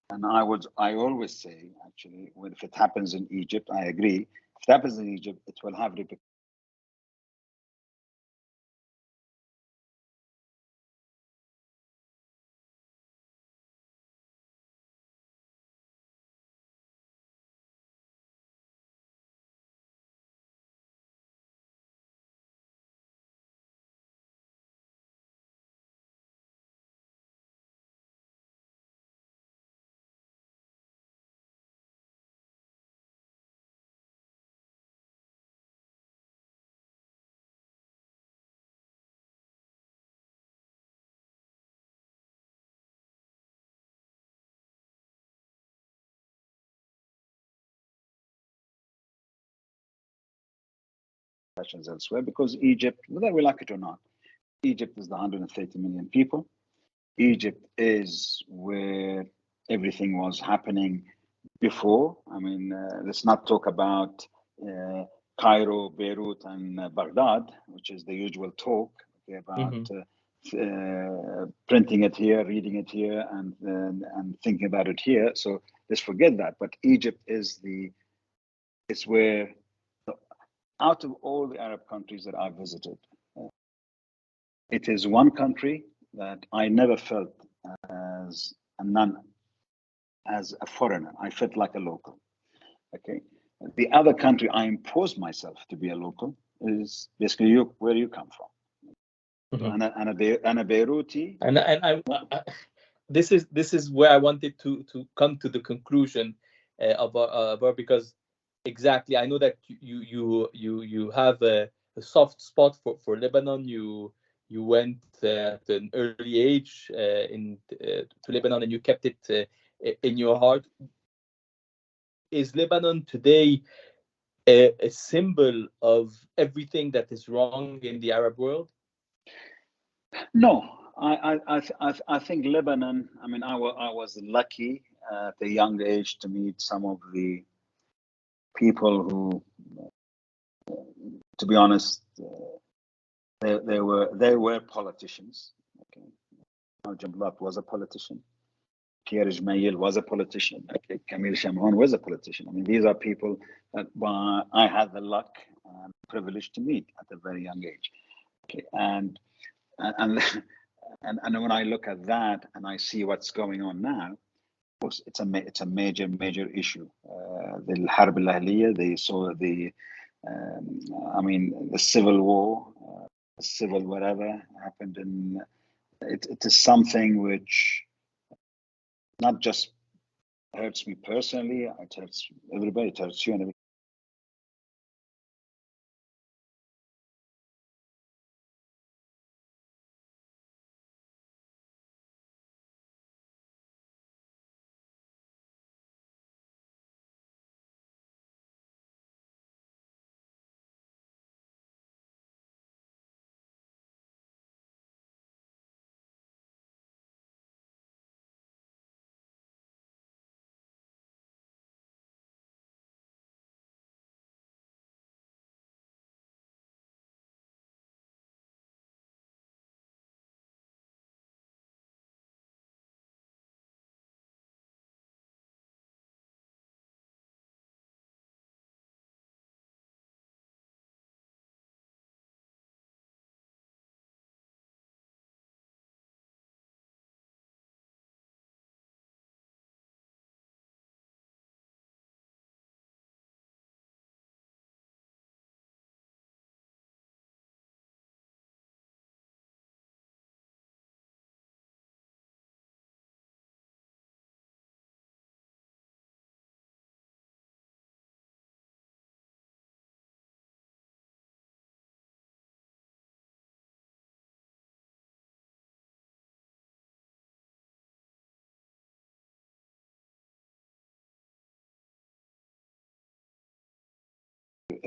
And I always say, actually, if it happens in Egypt, I agree. If it happens in Egypt, it will have repercussions elsewhere, because Egypt, whether we like it or not, Egypt is the 130 million people. Egypt is where everything was happening before. I mean, let's not talk about Cairo, Beirut, and Baghdad, which is the usual talk, okay, about Hmm. printing it here, reading it here, and thinking about it here. So let's forget that. But Egypt is where, out of all the Arab countries that I visited, it is one country that I never felt as a non as a foreigner. I felt like a local. Okay. The other country I imposed myself to be a local is basically where you come from. So, Hmm. and a Beiruti. And this is where I wanted to come to the conclusion about, because exactly, I know that you have a soft spot for Lebanon. You went at an early age to Lebanon, and you kept it in your heart. Is Lebanon today a symbol of everything that is wrong in the Arab world? No, I think Lebanon. I mean, I was lucky at a young age to meet some of the people who, to be honest, they were politicians. Okay, Al was a politician. Pierre Ismail was a politician. Okay, Camille Chamon was a politician. I mean, these are people that I had the luck and privilege to meet at a very young age. Okay, and and when I look at that and I see what's going on now, of course, it's a major issue. The Harb al Ahliya, they saw um, I mean, the civil war, civil whatever happened in. It is something which not just hurts me personally, it hurts everybody, it hurts you and everybody.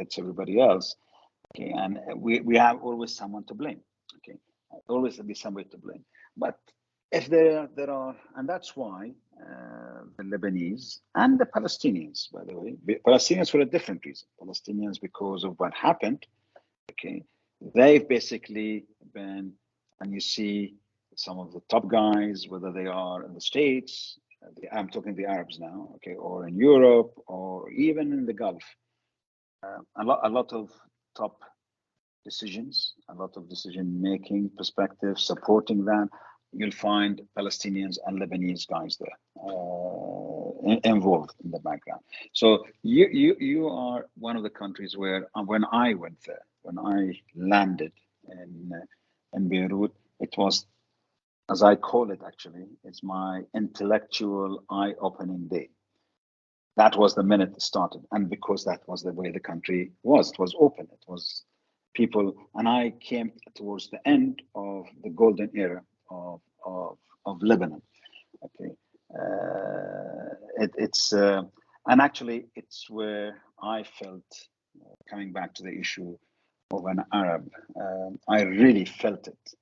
it's everybody else. Okay, and we have always someone to blame. Okay, always be somebody to blame. But if there are, and that's why the Lebanese and the Palestinians, by the way, Palestinians for a different reason. Palestinians because of what happened. Okay, they've basically been, and you see some of the top guys, whether they are in the States, I'm talking the Arabs now, okay, or in Europe, or even in the Gulf, a lot of top decisions, a lot of decision-making perspective supporting that. You'll find Palestinians and Lebanese guys there involved in the background. So you are one of the countries where when I went there, when I landed in Beirut, it was, as I call it actually, it's my intellectual eye-opening day. That was the minute it started, and because that was the way the country was, it was open, it was people, and I came towards the end of the golden era of Lebanon. Okay, it's and actually it's where I felt, coming back to the issue of an Arab, I really felt it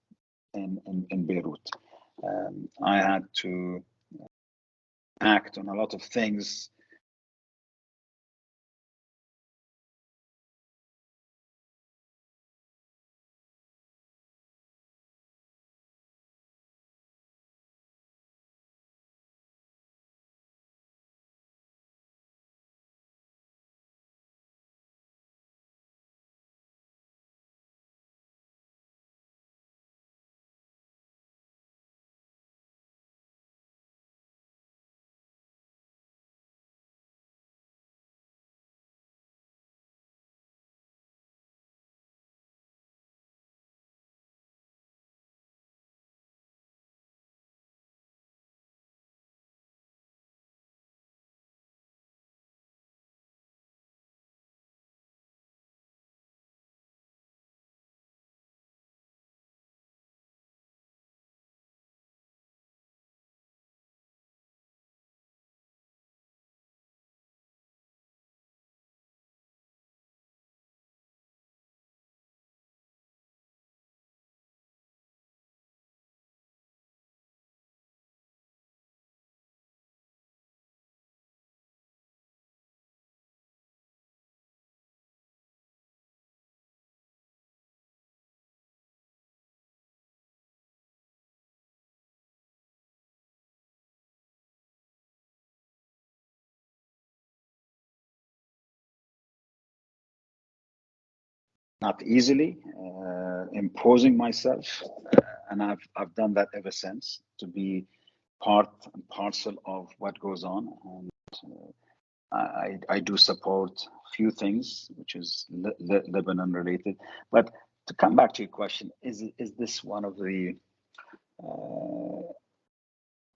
in Beirut. I had to act on a lot of things. Not easily, imposing myself, and I've done that ever since, to be part and parcel of what goes on. And I do support a few things which is Lebanon related. But to come back to your question, is this one of the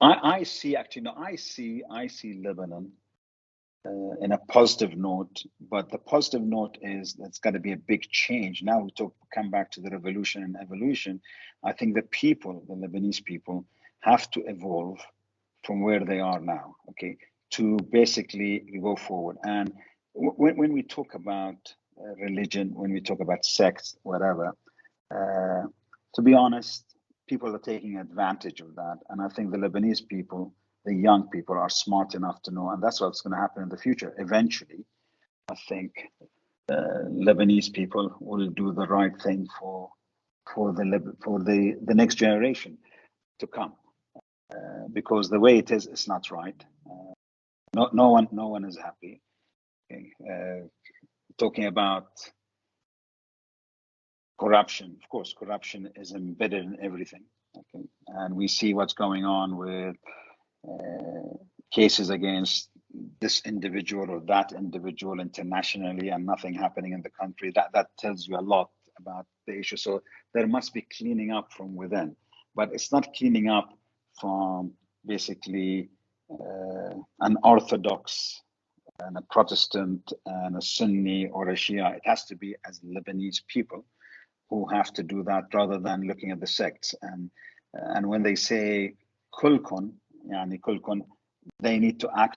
I see actually no I see Lebanon in a positive note, but the positive note is that's got to be a big change. Now we come back to the revolution and evolution. I think the people, the Lebanese people, have to evolve from where they are now, okay, to basically go forward. And when we talk about religion, when we talk about sects, whatever, to be honest, people are taking advantage of that. And I think the Lebanese people, the young people, are smart enough to know, and that's what's going to happen in the future. Eventually, I think Lebanese people will do the right thing for the next generation to come, because the way it is, it's not right. No one is happy. Okay. Talking about corruption, of course, corruption is embedded in everything. Okay, and we see what's going on with cases against this individual or that individual internationally, and nothing happening in the country. That tells you a lot about the issue. So there must be cleaning up from within, but it's not cleaning up from basically an Orthodox and a Protestant and a Sunni or a Shia. It has to be as Lebanese people who have to do that, rather than looking at the sects. And when they say kulkun, yani kulkun, they need to act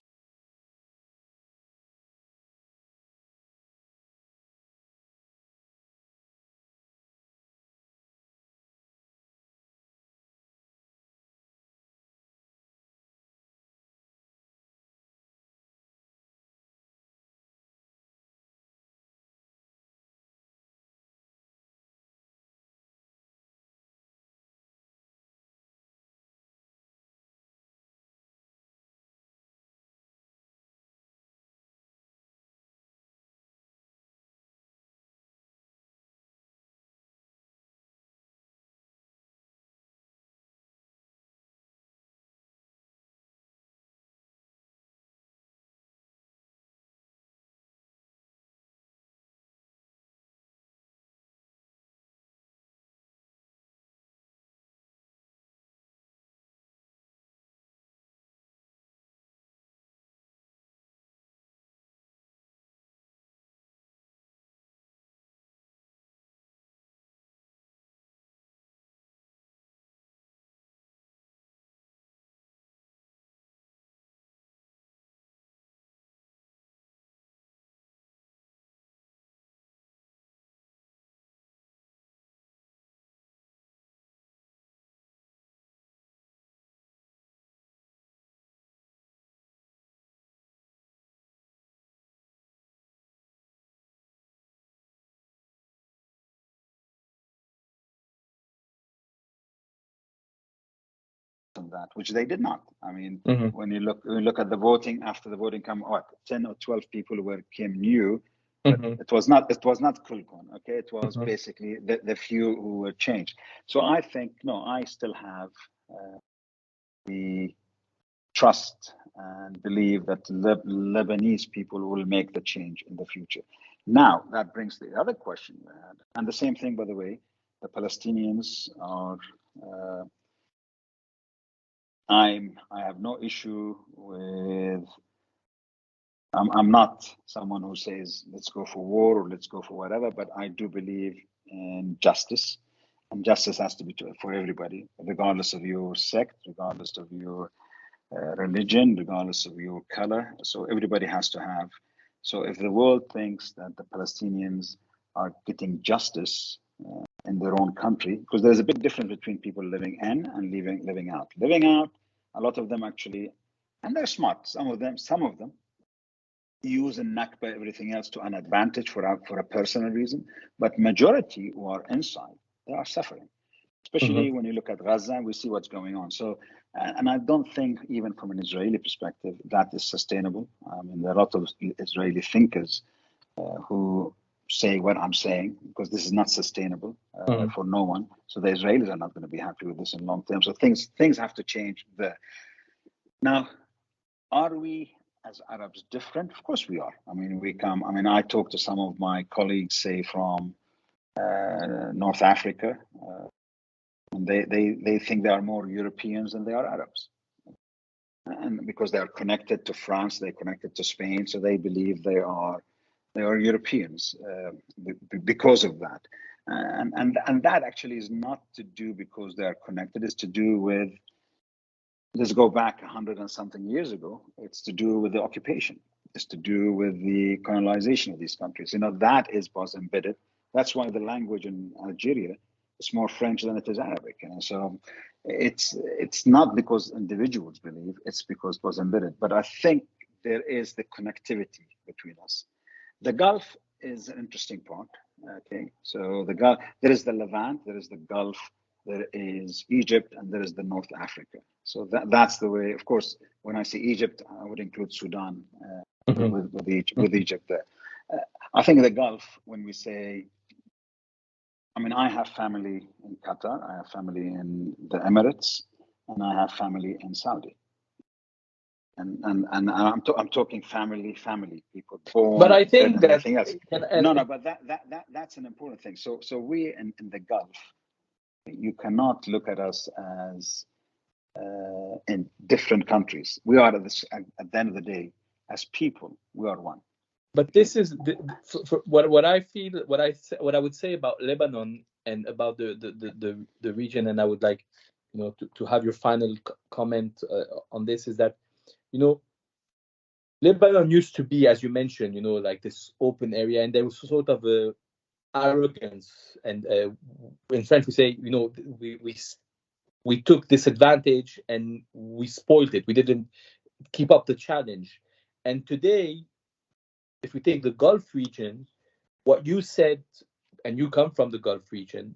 that, which they did not. I mean, Mm-hmm. when you look at the voting, after the voting come, 10 or 12 people came new, but Mm-hmm. it was not Kulkon, okay? It was Mm-hmm. basically the few who were changed. So I think, no, I still have the trust and believe that Lebanese people will make the change in the future. Now, that brings the other question you had. And the same thing, by the way, the Palestinians are, I have no issue with, I'm not someone who says, let's go for war or let's go for whatever, but I do believe in justice. And justice has to be for everybody, regardless of your sect, regardless of your religion, regardless of your color. So everybody has to have. So if the world thinks that the Palestinians are getting justice in their own country, because there's a big difference between people living in and living out. Living out, a lot of them actually, and they're smart. Some of them use and Nakba everything else to an advantage for a personal reason. But majority who are inside, they are suffering. Especially when you look at Gaza, we see what's going on. So, and I don't think, even from an Israeli perspective, that is sustainable. I mean, there are a lot of Israeli thinkers who say what I'm saying, because this is not sustainable Mm-hmm. for no one. So the Israelis are not going to be happy with this in long term. So things have to change there. Now, are we as Arabs different? Of course we are. I mean, I talk to some of my colleagues, say from North Africa. And they think they are more Europeans than they are Arabs. And because they are connected to France, they're connected to Spain, so they believe they are Europeans because of that. And that actually is not to do because they are connected. It's to do with, let's go back 100 and something years ago. It's to do with the occupation. It's to do with the colonization of these countries. That was embedded. That's why the language in Algeria, it's more French than it is Arabic. So it's not because individuals believe, it's because it was embedded. But I think there is the connectivity between us. The Gulf is an interesting part. Okay, so the Gulf, there is the Levant, there is the Gulf, there is Egypt, and there is the North Africa. So that's the way. Of course, when I say Egypt, I would include Sudan with Egypt there. I think the Gulf, when we say, I mean, I have family in Qatar, I have family in the Emirates, and I have family in Saudi. And I'm talking family people But born, I bred, think and that, everything else. and No, but that's an important thing. So we in the Gulf, you cannot look at us as in different countries. We are at the end of the day, as people, we are one. but Okay? this is for what I feel, what I would say about Lebanon and about the region, and I would like, to have your final comment on this, is that, Lebanon used to be, as you mentioned, like this open area, and there was sort of a arrogance, and in French we say, we took this advantage and we spoiled it. We didn't keep up the challenge. And today, if we take the Gulf region, what you said, and you come from the Gulf region,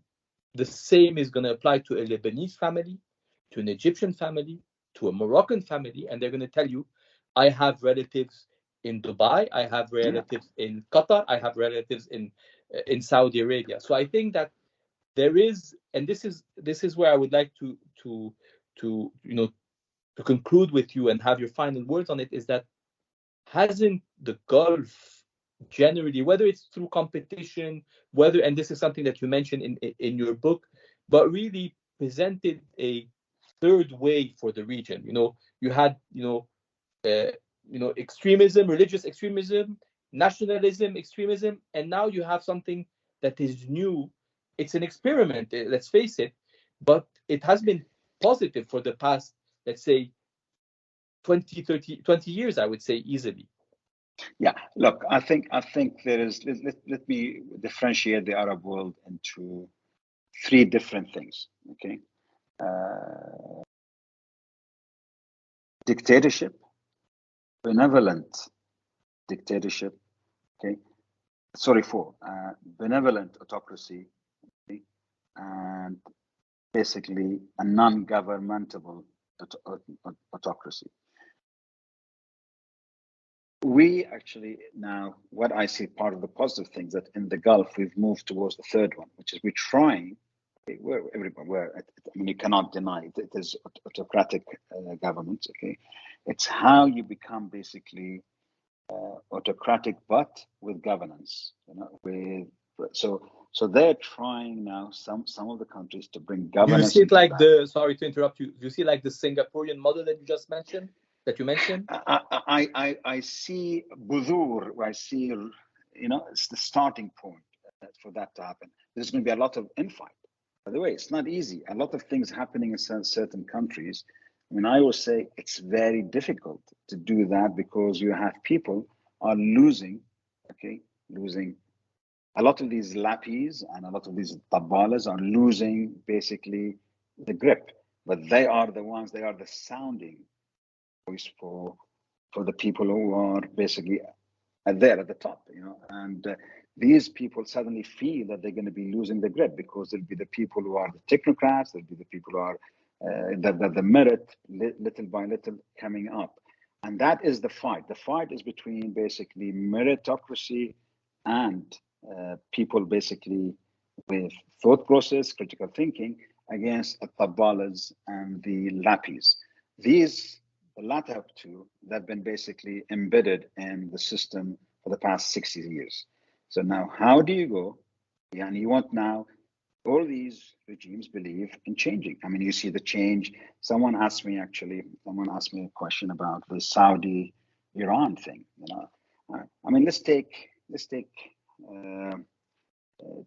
the same is going to apply to a Lebanese family, to an Egyptian family, to a Moroccan family, and they're going to tell you, I have relatives in Dubai, I have Yeah. relatives in Qatar, I have relatives in Saudi Arabia. So I think that there is, and this is where I would like to to conclude with you and have your final words on it, is that hasn't the Gulf generally, whether it's through competition, whether, and this is something that you mentioned in your book, but really presented a third way for the region. You had extremism, religious extremism, nationalism, extremism, and now you have something that is new. It's an experiment, let's face it, but it has been positive for the past, let's say, 20 years, I would say, easily. Yeah. Look, I think there is. Let me differentiate the Arab world into three different things. Okay. Dictatorship, benevolent dictatorship. Okay. Sorry, four. Benevolent autocracy, okay? And basically a non-governmental autocracy. We actually now, what I see part of the positive things that in the Gulf we've moved towards the third one, which is we're trying. I mean, you cannot deny it. It is autocratic governments. Okay, it's how you become basically autocratic, but with governance. You know, so they're trying now some of the countries to bring governance. Do you see it like the? Sorry to interrupt you. Do you see like the Singaporean model that you just mentioned? I see Budur. I see, you know, it's the starting point for that to happen. There's going to be a lot of infight. By the way, it's not easy. A lot of things happening in certain countries. I mean, I always say it's very difficult to do that because you have people are losing, losing. A lot of these lapis and a lot of these tabbalas are losing basically the grip, but they are the ones, they are the sounding voice for the people who are basically there at the top, you know, and these people suddenly feel that they're going to be losing the grip because there'll be the people who are the technocrats, there'll be the people who are the merit little by little coming up. And that is the fight. The fight is between basically meritocracy and people basically with thought process, critical thinking against the tabbalas and the lapis. These, the latter two, that have been basically embedded in the system for the past 60 years. So now, how do you go? And you want now, all these regimes believe in changing. I mean, you see the change. Someone asked me a question about the Saudi-Iran thing. You know, I mean, let's take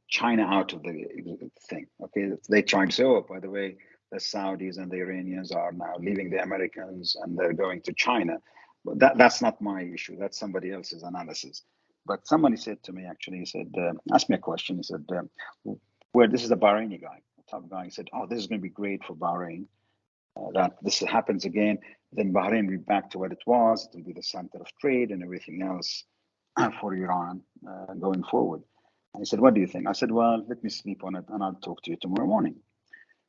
China out of the thing. Okay, they tried to say, oh, by the way, the Saudis and the Iranians are now leaving the Americans and they're going to China. But that's not my issue. That's somebody else's analysis. But somebody said to me, actually, he said, asked me a question. He said, where this is a Bahraini guy, a top guy. He said, oh, this is going to be great for Bahrain. That this happens again, then Bahrain will be back to what it was. It will be the center of trade and everything else for Iran going forward. And he said, what do you think? I said, well, let me sleep on it and I'll talk to you tomorrow morning.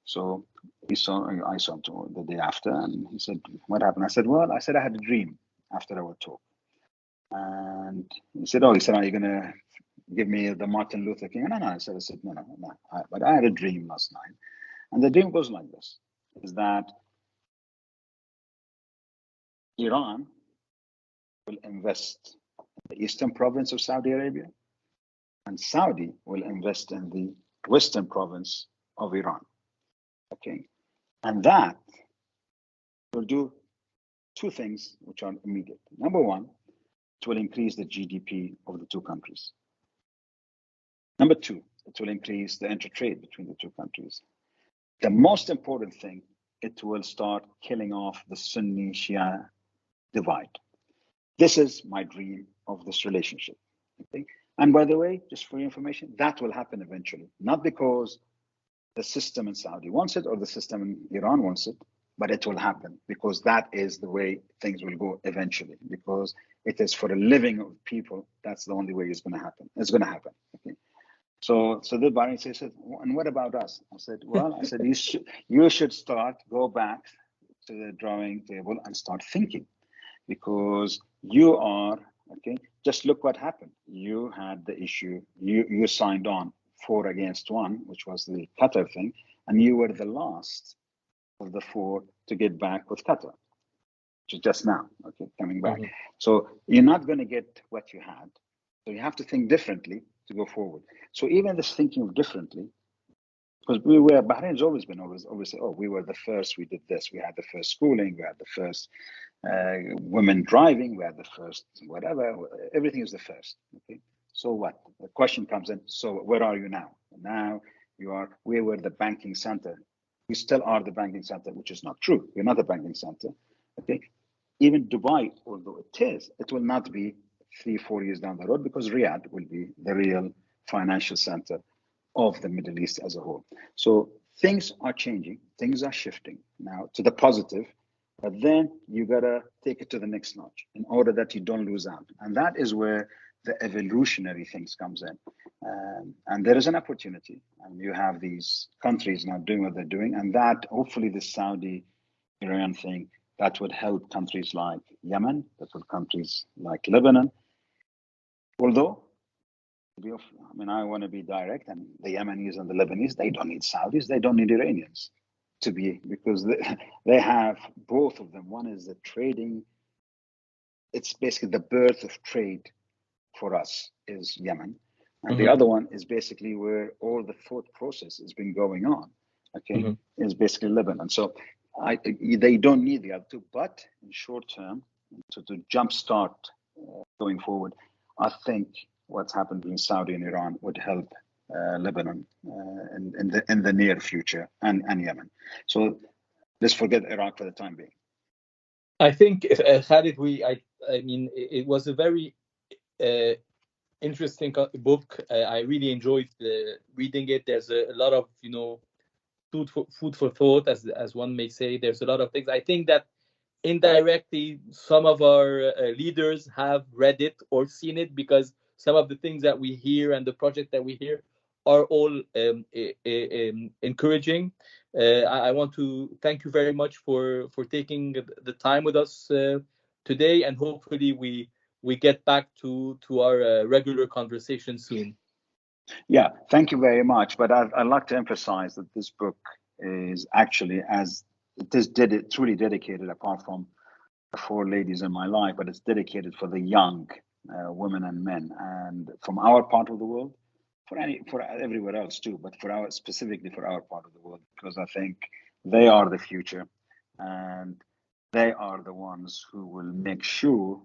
So I saw him the day after, and he said, what happened? I said, well, I had a dream after our talk. And he said, are you going to give me the Martin Luther King? No. I said, no. But I had a dream last night. And the dream goes like this, is that Iran will invest in the eastern province of Saudi Arabia, and Saudi will invest in the western province of Iran. Okay, and that will do two things which are immediate. Number one, it will increase the GDP of the two countries. Number two, it will increase the intertrade between the two countries. The most important thing, it will start killing off the Sunni-Shia divide. This is my dream of this relationship. Okay? And by the way, just for your information, that will happen eventually, not because the system in Saudi wants it or the system in Iran wants it, but it will happen because that is the way things will go eventually, because it is for the living of people. That's the only way it's going to happen. It's going to happen. Okay. So the Bahrain said, and what about us? I said, you should go back to the drawing table and start thinking, because you are, just look what happened. You had the issue, you signed on 4 against 1, which was the Qatar thing, and you were the last of the 4 to get back with Qatar, which is just now, coming back. Mm-hmm. So you're not going to get what you had. So you have to think differently to go forward. So even this thinking of differently, because Bahrain's always say, oh, we were the first, we did this, we had the first schooling, we had the first women driving, we had the first whatever, everything is the first. Okay. So what? The question comes in, so where are you now? Now we were the banking center. We still are the banking center, which is not true. We're not a banking center. Okay. Even Dubai, although it will not be 3-4 years down the road, because Riyadh will be the real financial center of the Middle East as a whole. So things are changing, things are shifting now to the positive, but then you gotta take it to the next notch in order that you don't lose out. And that is where the evolutionary things comes in. And there is an opportunity, and you have these countries now doing what they're doing, and that hopefully the Saudi Iranian thing, that would help countries like Yemen, that would countries like Lebanon. Although, I want to be direct, and the Yemenis and the Lebanese, they don't need Saudis, they don't need Iranians because they have both of them. One is the trading, it's basically the birth of trade for us is Yemen. And the other one is basically where all the thought process has been going on, is basically Lebanon. So they don't need the other two, but in short term, to jumpstart going forward, I think what's happened between Saudi and Iran would help Lebanon in the near future and Yemen. So let's forget Iraq for the time being. I think, Khalid, it was a very interesting book. I really enjoyed reading it. There's a lot of food for thought, as one may say. There's a lot of things. I think that indirectly some of our leaders have read it or seen it, because some of the things that we hear and the project that we hear are all encouraging. I want to thank you very much for taking the time with us today, and hopefully we get back to our regular conversation soon. Yeah, thank you very much. But I'd like to emphasize that this book is actually, as it is truly dedicated, apart from the four ladies in my life, but it's dedicated for the young women and men, and from our part of the world, for everywhere else too, but specifically for our part of the world, because I think they are the future, and they are the ones who will make sure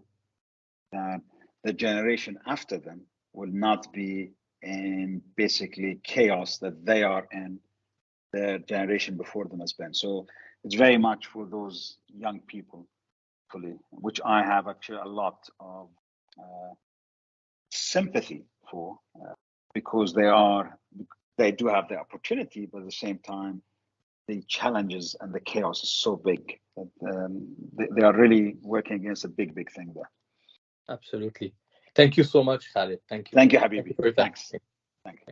that the generation after them will not be in basically chaos that they are in, the generation before them has been. So it's very much for those young people, which I have actually a lot of sympathy for, because they do have the opportunity, but at the same time, the challenges and the chaos is so big that they are really working against a big thing there. Absolutely. Thank you so much, Khalid. Thank you. Thank you, Habibi. Thanks. Thank you.